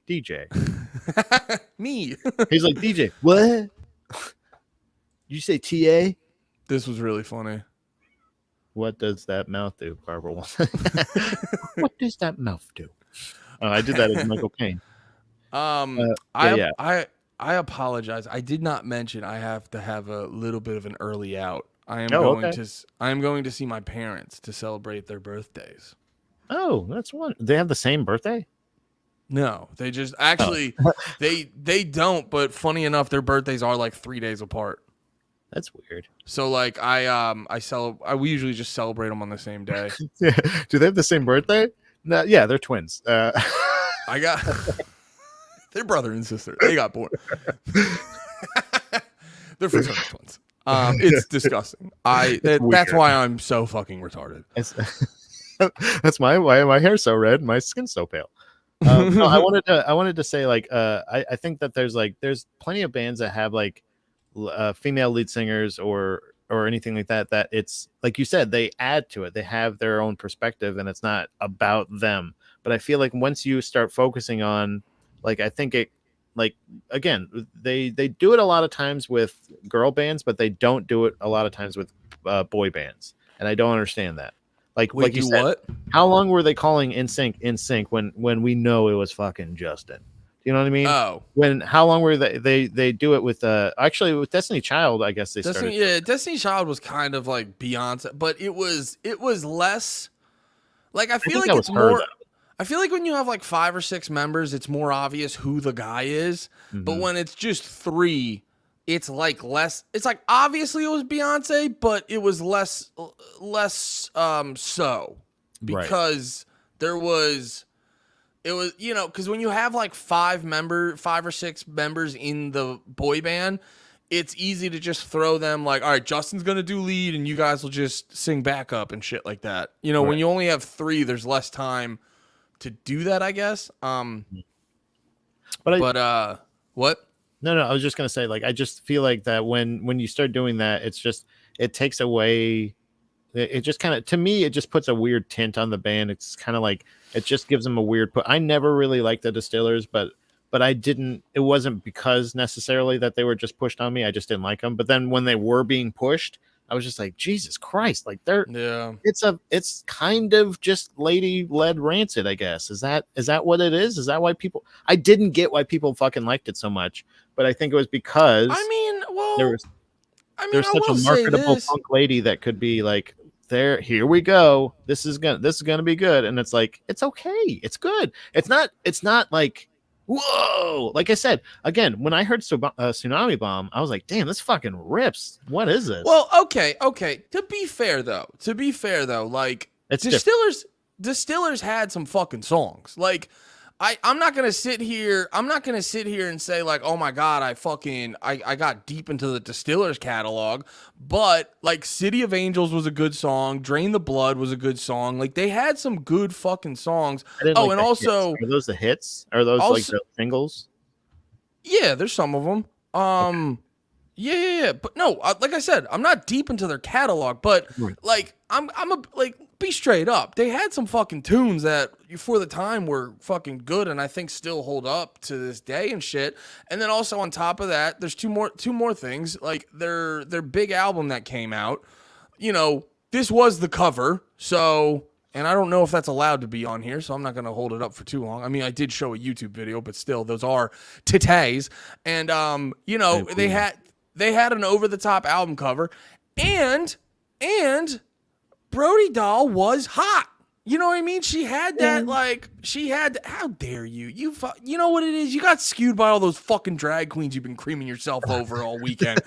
Me. He's like DJ. What? You say TA? This was really funny. What does that mouth do, Barbara? What does that mouth do? Oh, I did that as Michael Caine. I apologize. I did not mention I have to have a little bit of an early out. I am going to see my parents to celebrate their birthdays. Oh, that's one. They have the same birthday? No, they just actually they don't. But funny enough, their birthdays are like 3 days apart. That's weird. So like we usually just celebrate them on the same day. Yeah. Do they have the same birthday? No, yeah, they're twins. I got they're brother and sister. They got born. They're fraternal twins. It's disgusting. That's why I'm so fucking retarded. That's why my hair's so red and my skin's so pale. No, I wanted to say like I think that there's plenty of bands that have like female lead singers or anything like that it's like you said, they add to it. They have their own perspective and it's not about them. But I feel like once you start focusing on like, I think it like, again, they do it a lot of times with girl bands, but they don't do it a lot of times with boy bands. And I don't understand that. Like, Wait, like you said, what? How long were they calling NSYNC when we know it was fucking Justin? You know what I mean? Oh, How long were they do it with actually with Destiny Child? I guess they started. Yeah, Destiny Child was kind of like Beyonce, but it was less. Like I feel like it's more. I feel like when you have like 5 or 6 members, it's more obvious who the guy is. Mm-hmm. But when it's just 3, it's like less. It's like obviously it was Beyonce, but it was less so because there was. It was, you know, because when you have like 5 or 6 members in the boy band, it's easy to just throw them like, all right, Justin's going to do lead and you guys will just sing backup and shit like that. You know, when you only have 3, there's less time to do that, I guess. What? No, I was just going to say, like, I just feel like that when you start doing that, it takes away. It just kind of, to me, it just puts a weird tint on the band. It's kind of like, it just gives them a weird put. I never really liked the Distillers, but I didn't, it wasn't because necessarily that they were just pushed on me. I just didn't like them. But then when they were being pushed, I was just like, Jesus Christ, like it's kind of just lady led Rancid, I guess. Is that what it is? Is that why I didn't get why people fucking liked it so much, but I think it was because there's such a marketable punk lady that could be like, here we go. This is gonna be good. And it's like, it's okay. It's good. It's not like, whoa. Like I said, again, when I heard Tsunami Bomb, I was like, damn, this fucking rips. What is this? Well, okay. To be fair though, like Distillers had some fucking songs. Like I'm not gonna sit here and say like, oh my god, I got deep into the Distillers catalog, but like City of Angels was a good song, Drain the Blood was a good song. Like they had some good fucking songs. Oh, and also hits. Are those the hits? Are those like the singles? Yeah, there's some of them. Okay. Yeah. But no, like I said, I'm not deep into their catalog, but like be straight up. They had some fucking tunes that for the time were fucking good and I think still hold up to this day and shit. And then also on top of that, there's two more things. Like their big album that came out, you know, this was the cover. So, and I don't know if that's allowed to be on here, so I'm not going to hold it up for too long. I mean, I did show a YouTube video, but still those are titties. And you know, they had an over the top album cover and Brody Dahl was hot. You know what I mean? She had that, how dare you? You know what it is? You got skewed by all those fucking drag queens you've been creaming yourself over all weekend.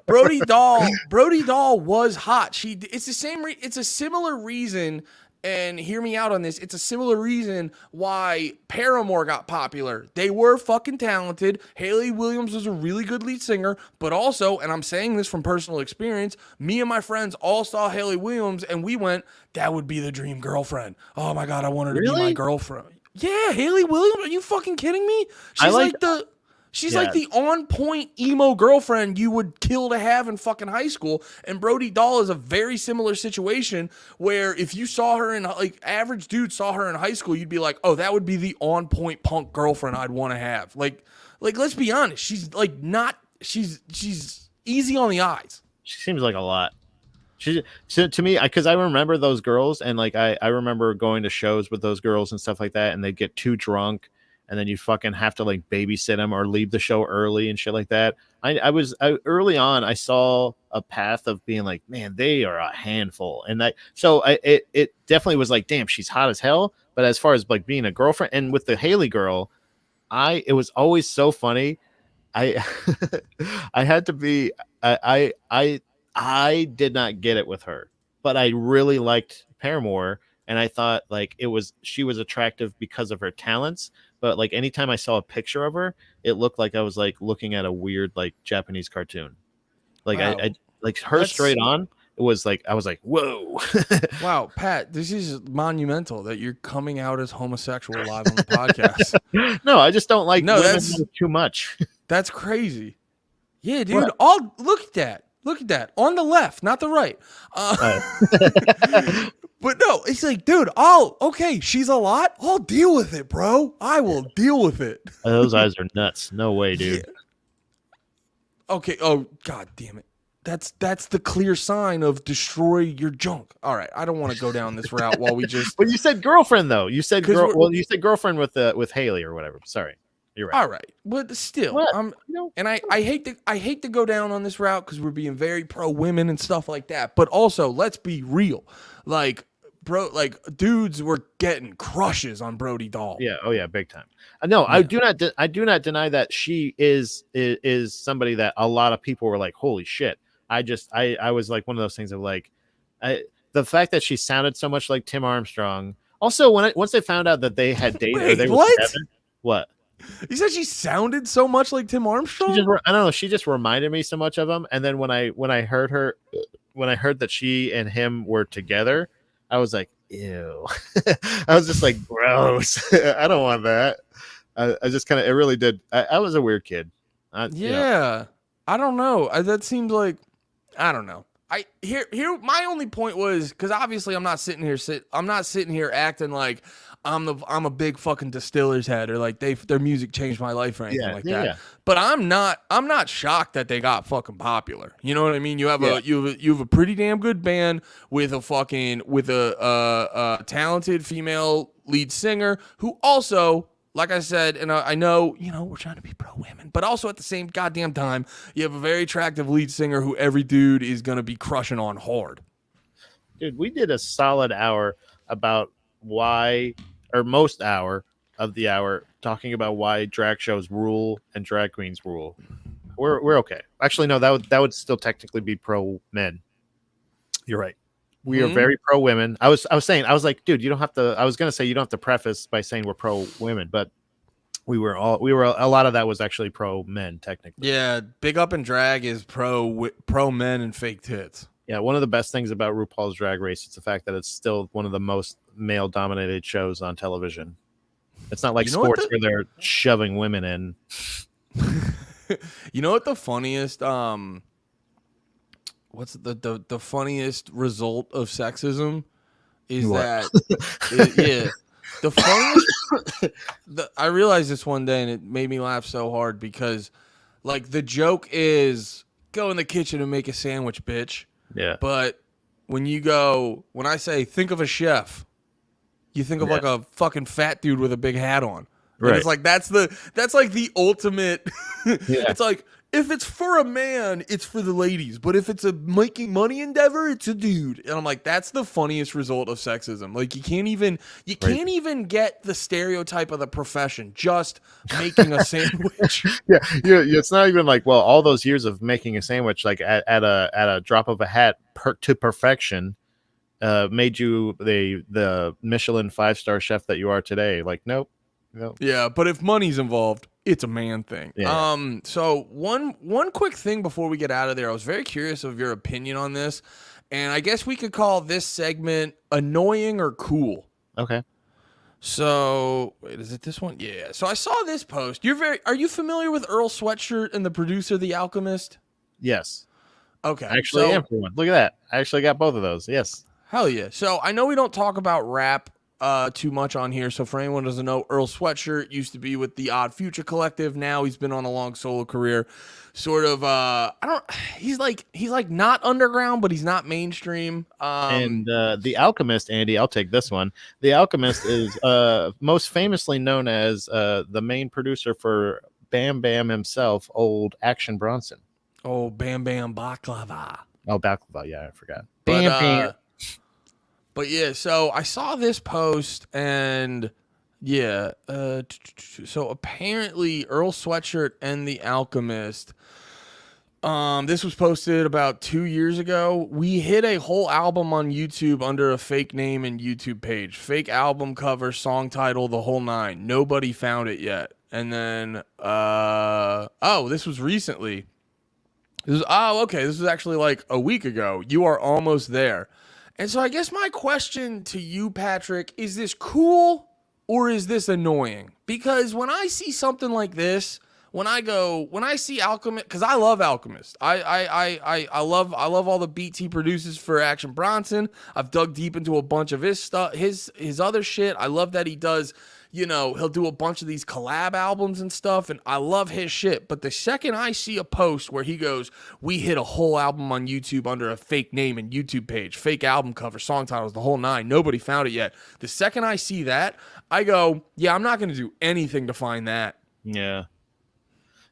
Brody Dahl was hot. It's a similar reason, and hear me out on this. It's a similar reason why Paramore got popular. They were fucking talented. Hayley Williams was a really good lead singer, but also, and I'm saying this from personal experience, me and my friends all saw Hayley Williams and we went, that would be the dream girlfriend. Oh my God, I want her to be my girlfriend. Yeah, Hayley Williams. Are you fucking kidding me? She's She's like the on-point emo girlfriend you would kill to have in fucking high school. And Brody Dahl is a very similar situation where if you saw her in, like, average dude saw her in high school, you'd be like, oh, that would be the on-point punk girlfriend I'd want to have. Like, let's be honest. She's like she's easy on the eyes. She seems like a lot. To me, because I remember those girls, and like I remember going to shows with those girls and stuff like that, and they'd get too drunk, and then you fucking have to like babysit them or leave the show early and shit like that. I was early on, I saw a path of being like, man, they are a handful, and it definitely was like, damn, she's hot as hell. But as far as like being a girlfriend, and with the Haley girl, it was always so funny. I I had to be I did not get it with her, but I really liked Paramore, and I thought like she was attractive because of her talents. But like anytime I saw a picture of her, it looked like I was like looking at a weird like Japanese cartoon. Like Wow. I like her straight on. It was like I was like, whoa. Wow, Pat, this is monumental that you're coming out as homosexual live on the podcast. No, I just don't like women that's too much. That's crazy. Yeah, dude. What? Look at that. Look at that. On the left, not the right. But no, it's like, dude, okay, she's a lot. I'll deal with it, bro. I will deal with it. Those eyes are nuts. No way, dude. Yeah. Okay. Oh, god damn it. That's the clear sign of destroy your junk. All right, I don't want to go down this route while we just. But you said girlfriend though. You said you said girlfriend with Haley or whatever. Sorry, you're right. All right, but still, and I hate to go down on this route because we're being very pro women and stuff like that. But also, let's be real, like. Bro, like dudes were getting crushes on Brody Dahl. Yeah, oh yeah, big time. No, yeah. I do not deny that she is somebody that a lot of people were like, holy shit. I was like one of those things of like, the fact that she sounded so much like Tim Armstrong. Also, once they found out that they had dated, Wait, they what? were together, what? You said she sounded so much like Tim Armstrong? I don't know. She just reminded me so much of him. And then when I heard that she and him were together, I was like, ew. I was just like, gross. I don't want that. I just kind of, it really did. I was a weird kid. Yeah. I don't know. That seems like, I don't know. Here my only point was, because obviously I'm not sitting here acting like I'm a big fucking Distillers head or like their music changed my life or anything like that. Yeah. But I'm not shocked that they got fucking popular. You know what I mean? You have a pretty damn good band with a talented female lead singer who also, like I said, and I know, we're trying to be pro women, but also at the same goddamn time, you have a very attractive lead singer who every dude is going to be crushing on hard. Dude, we did a solid hour about why, or most hour of the hour, talking about why drag shows rule and drag queens rule. We're okay. Actually, no, that would still technically be pro men. You're right. We are very pro women. I was like, dude, you don't have to. I was gonna say you don't have to preface by saying we're pro women, but we were a lot of that was actually pro men technically. Yeah, Big Up in Drag is pro men and fake tits. Yeah, one of the best things about RuPaul's Drag Race is the fact that it's still one of the most male dominated shows on television. It's not like sports where they're shoving women in. You know what the funniest what's the funniest result of sexism is? What? The funniest I realized this one day and it made me laugh so hard because like the joke is go in the kitchen and make a sandwich, bitch. Yeah. But when I say think of a chef, you think of like a fucking fat dude with a big hat on. Right. And it's like that's like the ultimate It's like if it's for a man, it's for the ladies. But if it's a making money endeavor, it's a dude. And I'm like, that's the funniest result of sexism. Like you can't even get the stereotype of the profession just making a sandwich. Yeah. It's not even like, well, all those years of making a sandwich, like at a drop of a hat to perfection, made you the Michelin 5-star chef that you are today. Like, nope. Yeah, but if money's involved, it's a man thing. Yeah. So one quick thing before we get out of there, I was very curious of your opinion on this, and I guess we could call this segment annoying or cool. Okay. So wait, is it this one? Yeah. So I saw this post. Are you familiar with Earl Sweatshirt and the producer, The Alchemist? Yes. Okay. I actually So am for one. Look at that. I actually got both of those. Yes. hell yeah. So I know we don't talk about rap too much on here. So for anyone who doesn't know, Earl Sweatshirt used to be with the Odd Future Collective. Now he's been on a long solo career. Sort of I don't he's like not underground, but he's not mainstream. And The Alchemist, Andy, I'll take this one. The Alchemist is most famously known as the main producer for Bam Bam himself, old Action Bronson. Oh, Bam Bam Baklava. Oh, Baklava. Yeah, I forgot. But Bam Bam. but yeah, so I saw this post and yeah, so apparently Earl Sweatshirt and The Alchemist. This was posted about 2 years ago. We hit a whole album on YouTube under a fake name and YouTube page. Fake album cover, song title, the whole nine. Nobody found it yet. And then, this was recently. Okay. This was actually like a week ago. You are almost there. And so I guess my question to you, Patrick, is this cool or is this annoying? Because when I see something like this, when I see Alchemist, because I love Alchemist. I love all the beats he produces for Action Bronson. I've dug deep into a bunch of his stuff, his other shit. I love that he does, he'll do a bunch of these collab albums and stuff, and I love his shit. But the second I see a post where he goes, we hit a whole album on YouTube under a fake name and YouTube page, fake album cover, song titles, the whole nine, nobody found it yet. The second I see that, I go, yeah, I'm not going to do anything to find that. Yeah.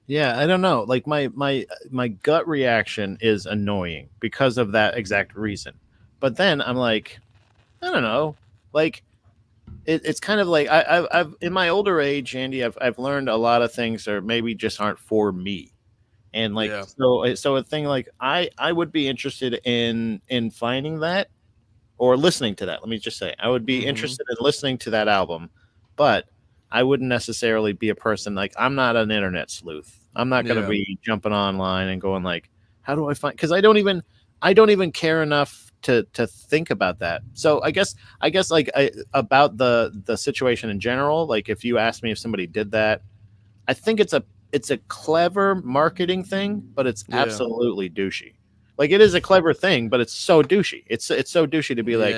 Yeah, I don't know. Like my gut reaction is annoying because of that exact reason. But then I'm like, I don't know. Like it's kind of like I've in my older age, Andy, I've learned a lot of things that maybe just aren't for me. And like so a thing like I would be interested in finding that or listening to that. Let me just say I would be interested in listening to that album, but I wouldn't necessarily be a person like I'm not an internet sleuth. I'm not going to be jumping online and going like, how do I find? Because I don't even care enough to think about that. So I guess like about the situation in general. Like if you asked me if somebody did that, I think it's a clever marketing thing, but it's absolutely douchey. Like it is a clever thing, but it's so douchey. It's so douchey to be like,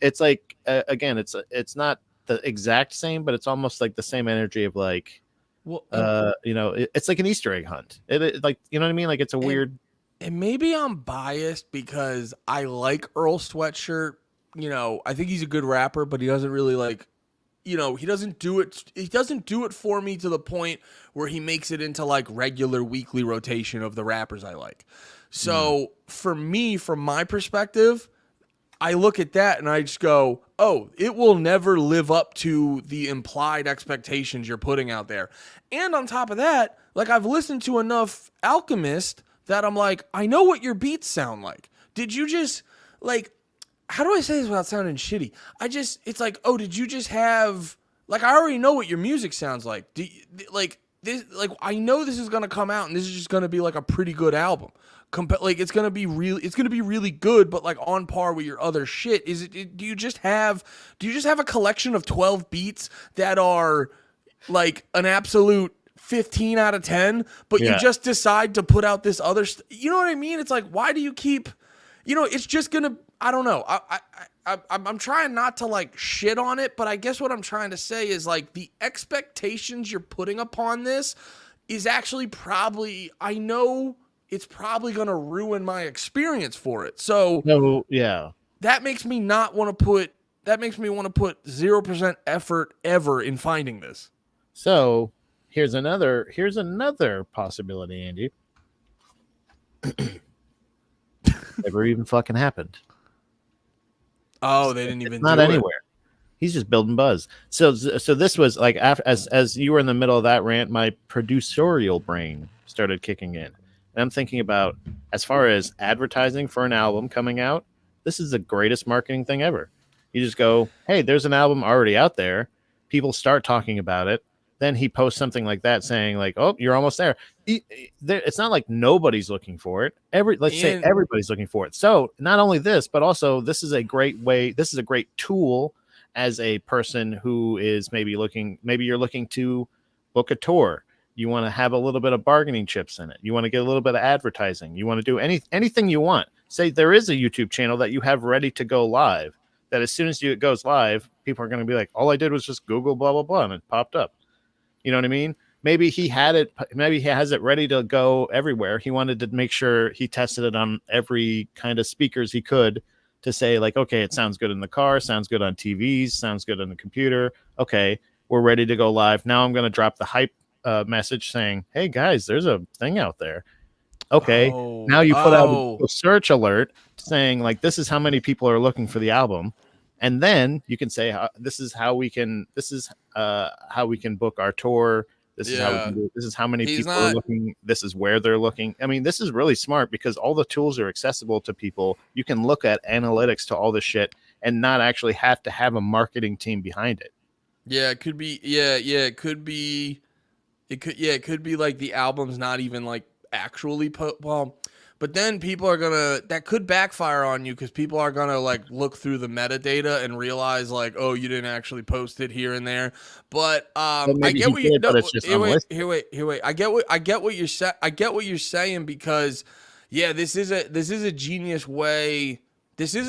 it's like again, it's not the exact same, but it's almost like the same energy of like. Well, it's like an Easter egg hunt. It like, you know what I mean? Like it's a weird. And maybe I'm biased because I like Earl Sweatshirt. I think he's a good rapper, but he doesn't really like, he doesn't do it. He doesn't do it for me to the point where he makes it into like regular weekly rotation of the rappers I like. So for me, from my perspective, I look at that and I just go, oh, it will never live up to the implied expectations you're putting out there. And on top of that, like I've listened to enough Alchemist that I'm like, I know what your beats sound like. Did you just like, how do I say this without sounding shitty? It's like, oh, did you just have, like, I already know what your music sounds like. I know this is going to come out and this is just going to be like a pretty good album. It's gonna be really good, but like on par with your other shit. Do you just have a collection of 12 beats that are like an absolute 15 out of 10, but you just decide to put out this other you know what I mean? It's like, why do you keep, it's just gonna, I don't know. I'm trying not to like shit on it, but I guess what I'm trying to say is like the expectations you're putting upon this is actually probably, I know it's probably going to ruin my experience for it. So that makes me want to put 0% effort ever in finding this. So here's another possibility, Andy. Never even fucking happened. Oh, they didn't even not do anywhere. It. He's just building buzz. So this was like as you were in the middle of that rant, my producerial brain started kicking in. And I'm thinking about, as far as advertising for an album coming out, this is the greatest marketing thing ever. You just go, hey, there's an album already out there. People start talking about it. Then he posts something like that saying like, oh, you're almost there. It's not like nobody's looking for it. Let's say everybody's looking for it. So not only this, but also this is a great way. This is a great tool as a person who is maybe you're looking to book a tour. You want to have a little bit of bargaining chips in it. You want to get a little bit of advertising. You want to do anything you want. Say there is a YouTube channel that you have ready to go live, that as soon as it goes live, people are going to be like, all I did was just Google blah, blah, blah, and it popped up. You know what I mean? Maybe he has it ready to go everywhere. He wanted to make sure he tested it on every kind of speakers he could to say, like, okay, it sounds good in the car, sounds good on TVs, sounds good on the computer. Okay, we're ready to go live. Now I'm going to drop the hype message saying, hey guys, there's a thing out there. Okay, now you put out a search alert saying, like, this is how many people are looking for the album. And then you can say, this is how we can book our tour. This is how we can do it. This is how many people are looking. This is where they're looking. I mean, this is really smart because all the tools are accessible to people. You can look at analytics to all this shit and not actually have to have a marketing team behind it. Yeah, it could be. Yeah, it could be. It could be like the album's not even like actually but then people are gonna, that could backfire on you because people are gonna like look through the metadata and realize like, oh, you didn't actually post it here and there. But I get what you. No, wait. I get what you're saying because, yeah, this is a genius way. This is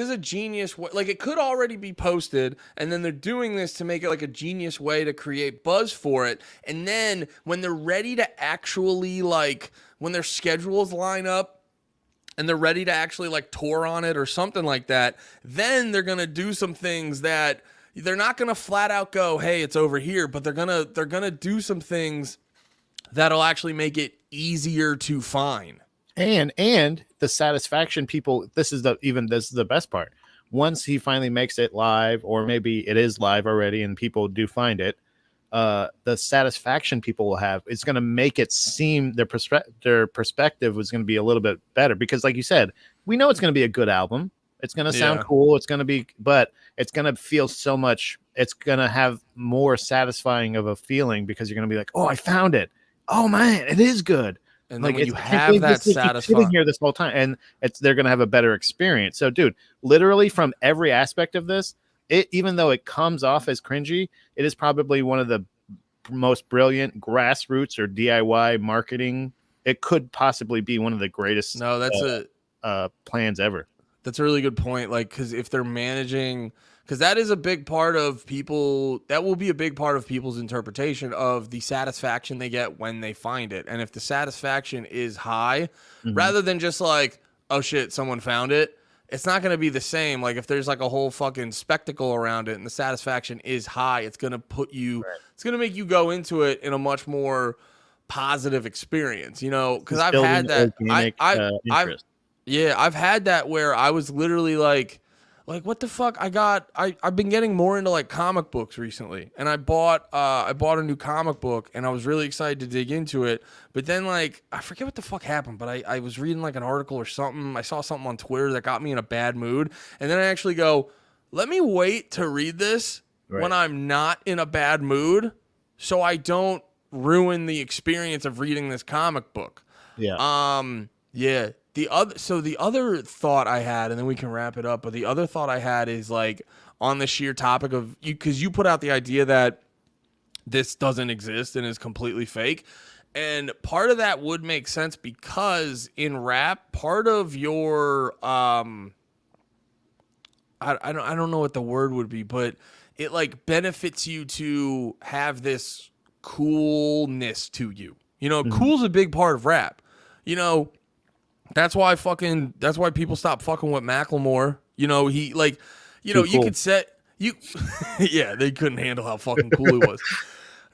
a genius way. Like, it could already be posted, and then they're doing this to make it like a genius way to create buzz for it. And then when they're ready to actually, like, when their schedules line up and they're ready to actually like tour on it or something like that, then they're going to do some things that they're not going to flat out go, hey, it's over here, but they're going to do some things that'll actually make it easier to find. And the satisfaction people, this is the best part. Once he finally makes it live, or maybe it is live already and people do find it, the satisfaction people will have, it's going to make it seem their perspective was going to be a little bit better because, like you said, we know it's going to be a good album. It's going to sound cool. It's going to be, but it's going to feel so much. It's going to have more satisfying of a feeling because you're going to be like, oh, I found it. Oh man, it is good. And like, when you have that satisfying sitting here this whole time, and they're going to have a better experience. So, dude, literally from every aspect of this, even though it comes off as cringy, it is probably one of the most brilliant grassroots or DIY marketing. It could possibly be one of the greatest plans ever. That's a really good point. Like, because if they're managing, because that is a big part of people, that will be a big part of people's interpretation of the satisfaction they get when they find it. And if the satisfaction is high, rather than just like, oh shit, someone found it, it's not going to be the same. Like, if there's like a whole fucking spectacle around it and the satisfaction is high, it's going to put you, it's going to make you go into it in a much more positive experience, you know? Because I've had that. I've had that where I was literally like, what the fuck? I've been getting more into like comic books recently, and I bought a new comic book, and I was really excited to dig into it. But then, like, I forget what the fuck happened, but I was reading like an article or something. I saw something on Twitter that got me in a bad mood, and then I actually go, let me wait to read this when I'm not in a bad mood, so I don't ruin the experience of reading this comic book. Yeah. Yeah. The other thought I had, and then we can wrap it up, but the other thought I had is like on the sheer topic of you, because you put out the idea that this doesn't exist and is completely fake. And part of that would make sense because in rap, part of your I don't know what the word would be, but it like benefits you to have this coolness to you. You know, cool's a big part of rap. You know, that's why people stop fucking with Macklemore. You know, he like, you know, you could set you yeah, they couldn't handle how fucking cool he was.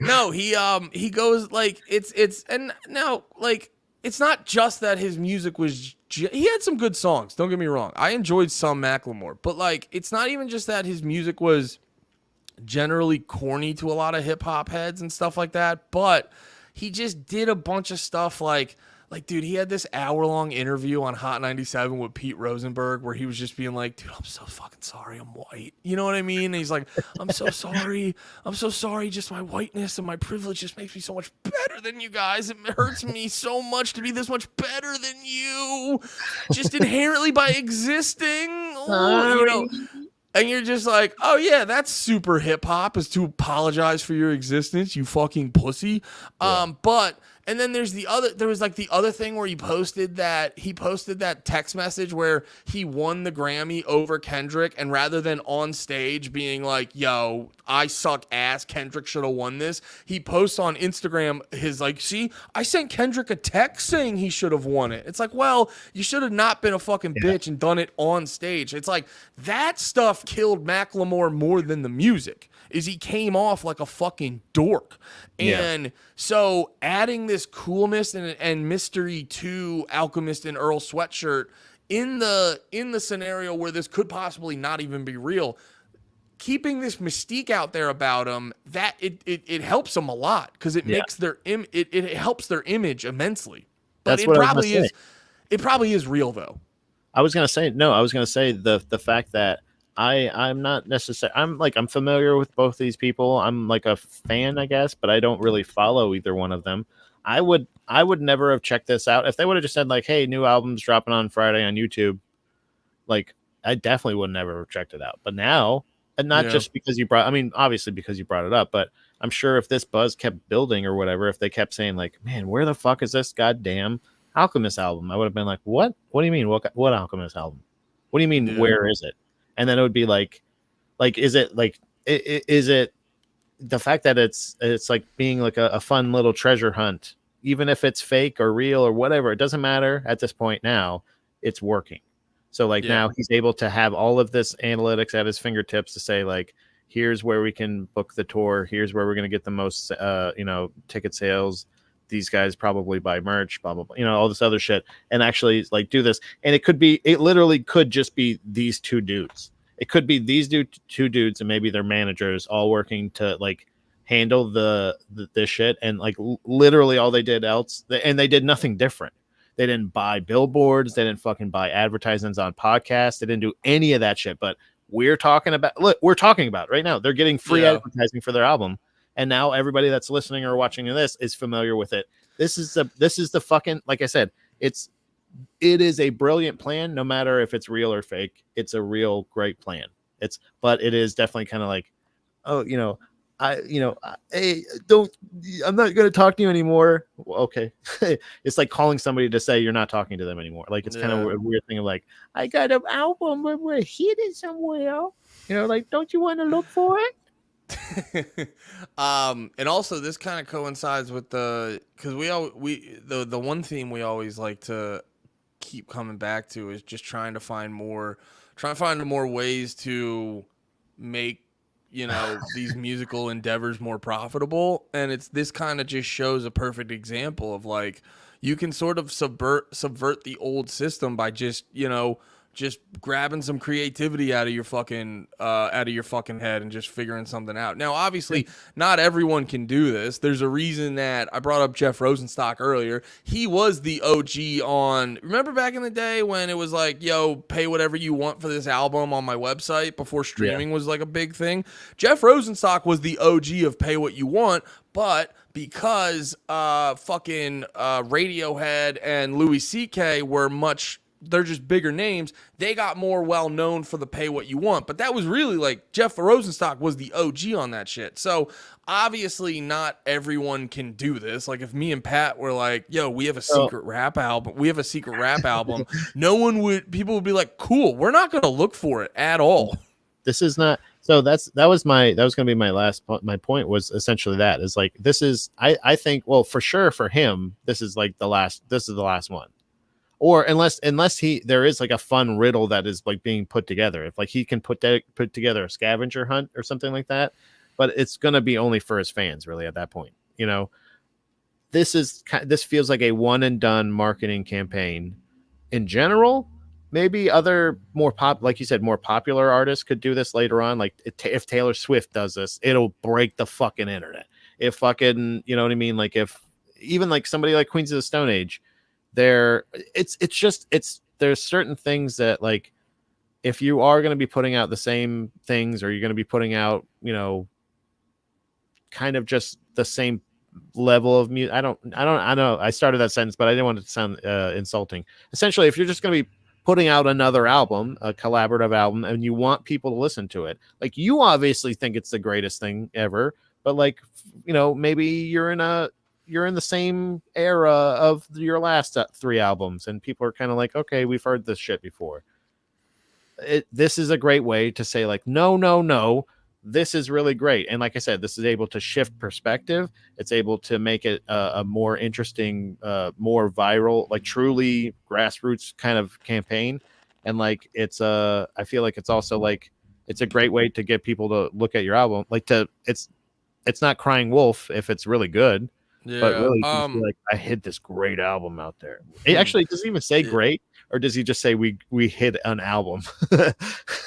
No, he goes like it's and now like it's not just that his music was he had some good songs, don't get me wrong. I enjoyed some Macklemore, but like it's not even just that his music was generally corny to a lot of hip hop heads and stuff like that, but he just did a bunch of stuff like dude, he had this hour-long interview on Hot 97 with Pete Rosenberg where he was just being like, dude, I'm so fucking sorry I'm white. You know what I mean? And he's like, I'm so sorry. I'm so sorry. Just my whiteness and my privilege just makes me so much better than you guys. It hurts me so much to be this much better than you. Just inherently by existing. You know, And you're just like, oh yeah, that's super hip hop, is to apologize for your existence, you fucking pussy. Yeah. But and then there was like the other thing where he posted that text message where he won the Grammy over Kendrick, and rather than on stage being like, yo, I suck ass, Kendrick should have won this, he posts on Instagram his like, see, I sent Kendrick a text saying he should have won it. It's like, well, you should have not been a fucking bitch and done it on stage. It's like that stuff killed Macklemore more than the music. Is he came off like a fucking dork. And so adding this coolness and mystery to Alchemist and Earl Sweatshirt in the scenario where this could possibly not even be real, keeping this mystique out there about them, that it helps them a lot, because it makes it helps their image immensely. But That's what I was gonna say. It probably is real though. I was gonna say the fact that I'm not necessarily I'm familiar with both these people. I'm like a fan, I guess, but I don't really follow either one of them. I would never have checked this out if they would have just said like, hey, new albums dropping on Friday on YouTube. Like, I definitely would never have checked it out. But now, and not just because obviously because you brought it up, but I'm sure if this buzz kept building or whatever, if they kept saying like, man, where the fuck is this goddamn Alchemist album? I would have been like, what? What do you mean? What Alchemist album? What do you mean? Where is it? And then it would be like, is it like, is it the fact that it's like being like a fun little treasure hunt, even if it's fake or real or whatever, it doesn't matter at this point. Now it's working. So like now he's able to have all of this analytics at his fingertips to say like, here's where we can book the tour. Here's where we're going to get the most, ticket sales. These guys probably buy merch, blah, blah, blah, all this other shit, and actually like do this. And it literally could just be these two dudes. It could be these two dudes and maybe their managers all working to like handle this shit. And like literally all they did and they did nothing different. They didn't buy billboards. They didn't fucking buy advertisements on podcasts. They didn't do any of that shit. But we're talking about it right now. They're getting free advertising for their album. And now everybody that's listening or watching this is familiar with it. This is the fucking, like I said, it is a brilliant plan, no matter if it's real or fake. It's a real great plan. But it is definitely kind of like, hey, I'm not going to talk to you anymore. Well, okay. It's like calling somebody to say you're not talking to them anymore. Like it's kind of a weird thing of like, I got an album, but we're hidden somewhere. Like, don't you want to look for it? And also this kind of coincides with the one theme we always like to keep coming back to is just trying to find more ways to make these musical endeavors more profitable. And this kind of just shows a perfect example of like you can sort of subvert the old system by just just grabbing some creativity out of your fucking head and just figuring something out. Now, obviously, not everyone can do this. There's a reason that I brought up Jeff Rosenstock earlier. He was the OG on. Remember back in the day when it was like, "Yo, pay whatever you want for this album on my website" before streaming was like a big thing. Jeff Rosenstock was the OG of pay what you want, but because Radiohead and Louis C.K. were they're just bigger names, they got more well known for the pay what you want. But that was really like Jeff Rosenstock was the OG on that shit. So obviously not everyone can do this. Like if me and Pat were like, yo, we have a secret rap album. People would be like, cool, we're not going to look for it at all. This is not. So that was going to be my point was essentially that is like, this is, I think, well, for sure for him, this is the last one. Or unless there is like a fun riddle that is like being put together, if like he can put together a scavenger hunt or something like that, but it's gonna be only for his fans really at that point. This feels like a one and done marketing campaign. In general, maybe other more popular artists could do this later on. Like if Taylor Swift does this, it'll break the fucking internet. If fucking what I mean, like if even like somebody like Queens of the Stone Age. There's certain things that like if you are going to be putting out the same things or you're going to be putting out kind of just the same level of music. I don't know. I started that sentence, but I didn't want it to sound insulting. Essentially, if you're just going to be putting out another album, a collaborative album, and you want people to listen to it. Like, you obviously think it's the greatest thing ever, but like, maybe you're in the same era of your last 3 albums, and people are kind of like, okay, we've heard this shit before. This is a great way to say, like, no, this is really great. And like I said, this is able to shift perspective. It's able to make it a more interesting, more viral, like truly grassroots kind of campaign. And like, I feel like it's also like, it's a great way to get people to look at your album. Like, it's not crying wolf if it's really good, but really, you feel like, I hit this great album out there. It actually doesn't even say great, or does he just say we hit an album?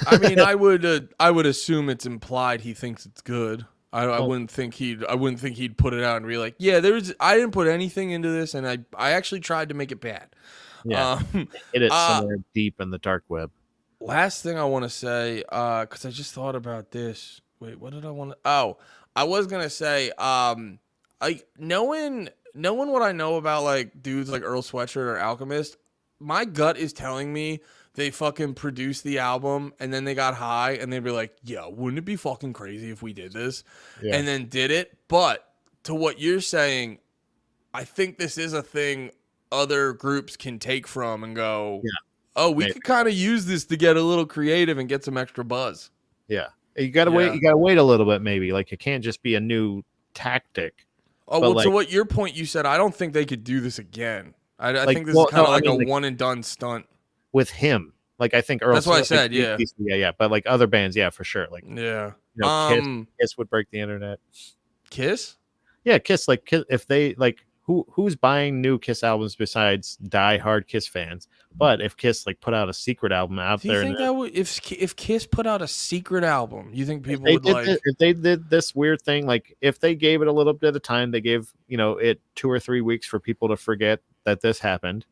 I mean, I would assume it's implied he thinks it's good. I wouldn't think he'd put it out and be like, yeah, I didn't put anything into this, and I actually tried to make it bad. Yeah, it is somewhere deep in the dark web. Last thing I want to say, because I just thought about this. Wait, what did I want to? Oh, I was gonna say, knowing what I know about like dudes like Earl Sweatshirt or Alchemist, my gut is telling me they fucking produced the album and then they got high and they'd be like, yeah, wouldn't it be fucking crazy if we did this? Yeah. And then did it. But to what you're saying, I think this is a thing other groups can take from and go, oh, we could kind of use this to get a little creative and get some extra buzz. Yeah. You gotta wait. You gotta wait a little bit, maybe. Like, it can't just be a new tactic. Oh, well, to what your point, you said, I don't think they could do this again. I think this is kind of like a one and done stunt with him. Like, I think Earl. That's what I said. Yeah. But like other bands, for sure. Like, Kiss would break the internet. Kiss? Yeah, Kiss. Like, Kiss, if they like, who's buying new Kiss albums besides die-hard Kiss fans? But if Kiss like put out a secret album out there, do you think that would, if Kiss put out a secret album, you think people would like? If they did this weird thing, like if they gave it a little bit of time, they gave it 2 or 3 weeks for people to forget that this happened,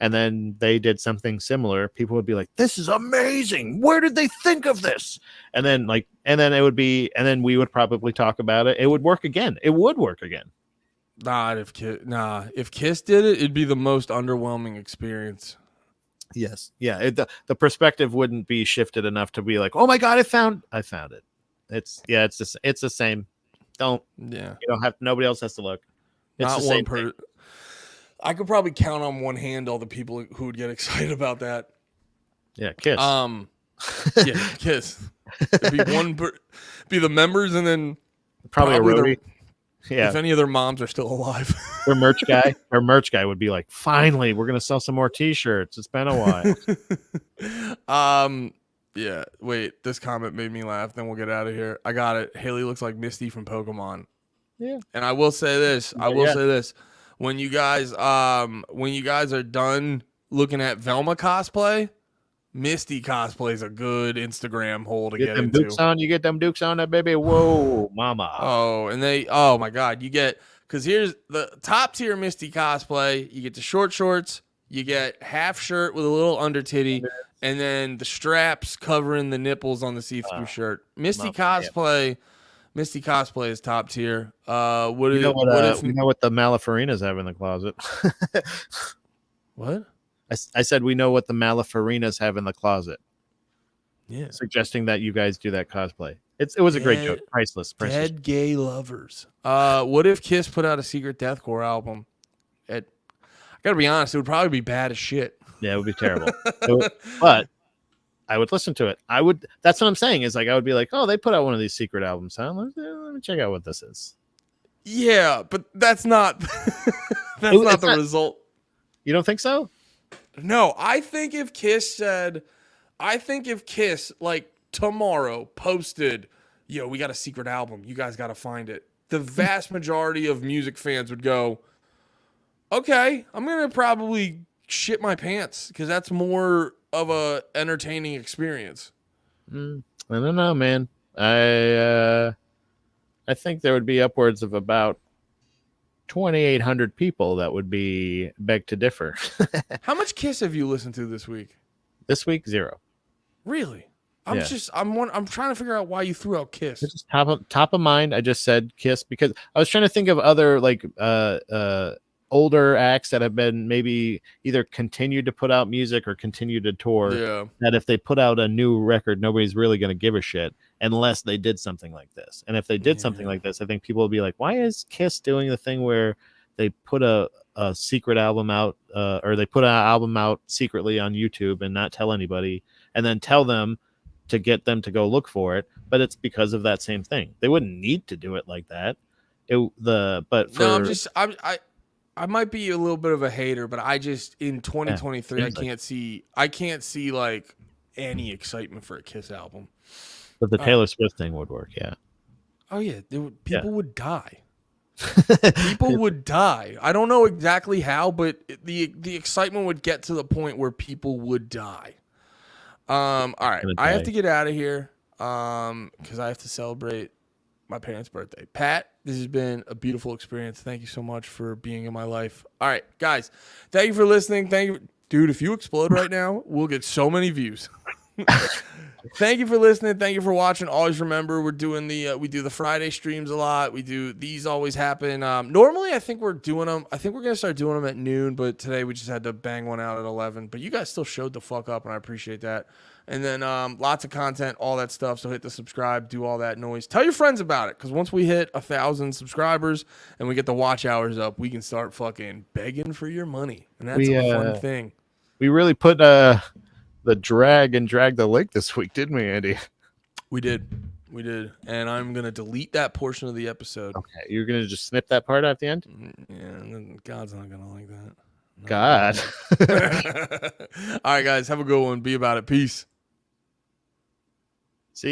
and then they did something similar, people would be like, "This is amazing! Where did they think of this?" And then it would be, and then we would probably talk about it. It would work again. It would work again. If Kiss did it, it'd be the most underwhelming experience. Yes. Yeah. The perspective wouldn't be shifted enough to be like, oh my God, I found it. It's the same. You don't have, nobody else has to look. It's not the one same per. I could probably count on one hand all the people who would get excited about that. Yeah. Kiss. Kiss. It'd be be the members, and then probably a roadie. Yeah. If any of their moms are still alive. Their merch guy would be like, finally, we're going to sell some more t-shirts. It's been a while. Yeah. Wait, this comment made me laugh. Then we'll get out of here. I got it. Haley looks like Misty from Pokemon. Yeah. And I will say this. Say this. When you guys are done looking at Velma cosplay, Misty cosplay is a good Instagram hole to get them into. Dukes on, you get them Dukes on that baby. Whoa, mama. Oh, and oh my God, you get, because here's the top tier Misty cosplay. You get the short shorts, you get half shirt with a little under titty, and then the straps covering the nipples on the see-through shirt. Misty cosplay is top tier. What you know what the Malafarinas have in the closet? What? I said we know what the Malafarinas have in the closet. Yeah, suggesting that you guys do that cosplay. It was a great joke. Priceless. Dead gay lovers. What if Kiss put out a secret deathcore album? I gotta be honest, it would probably be bad as shit. Yeah, it would be terrible. But I would listen to it. That's what I'm saying. Is like, I would be like, oh, they put out one of these secret albums, huh? Let me check out what this is. Yeah, but that's not the result. You don't think so? No, I think if Kiss like tomorrow posted, yo, we got a secret album, you guys got to find it, the vast majority of music fans would go, okay, I'm going to probably shit my pants because that's more of a entertaining experience. I don't know, man. I think there would be upwards of about 2,800 people that would be beg to differ. How much Kiss have you listened to this week? This week, 0. Really? I'm trying to figure out why you threw out Kiss. Just top of mind. I just said Kiss because I was trying to think of other like older acts that have been maybe either continued to put out music or continued to tour, Yeah. that if they put out a new record, nobody's really going to give a shit unless they did something like this. And if they did something like this, I think people will be like, why is Kiss doing the thing where they put a secret album out, or they put an album out secretly on YouTube and not tell anybody, and then tell them to get them to go look for it? But it's because of that same thing. They wouldn't need to do it like that. I might be a little bit of a hater, but I just in 2023 I can't see like any excitement for a Kiss album. But the Taylor Swift thing would work, yeah. Oh yeah, people would die. People would die. I don't know exactly how, but the excitement would get to the point where people would die. All right, I have to get out of here because I have to celebrate my parents' birthday. Pat, this has been a beautiful experience. Thank you so much for being in my life. All right, guys, thank you for listening. Thank you, dude. If you explode right now, we'll get so many views. Thank you for listening. Thank you for watching. Always remember, we're doing we do the Friday streams a lot. These always happen. Normally, I think we're doing them. I think we're gonna start doing them at noon, but today we just had to bang one out at 11. But you guys still showed the fuck up, and I appreciate that. And then lots of content, all that stuff. So hit the subscribe, do all that noise. Tell your friends about it, because once we hit 1,000 subscribers and we get the watch hours up, we can start fucking begging for your money, and that's a fun thing. We really put the drag the lake this week, didn't we, Andy? We did. And I'm going to delete that portion of the episode. Okay. You're going to just snip that part at the end? Yeah, and then God's not going to like that. God. All right, guys. Have a good one. Be about it. Peace.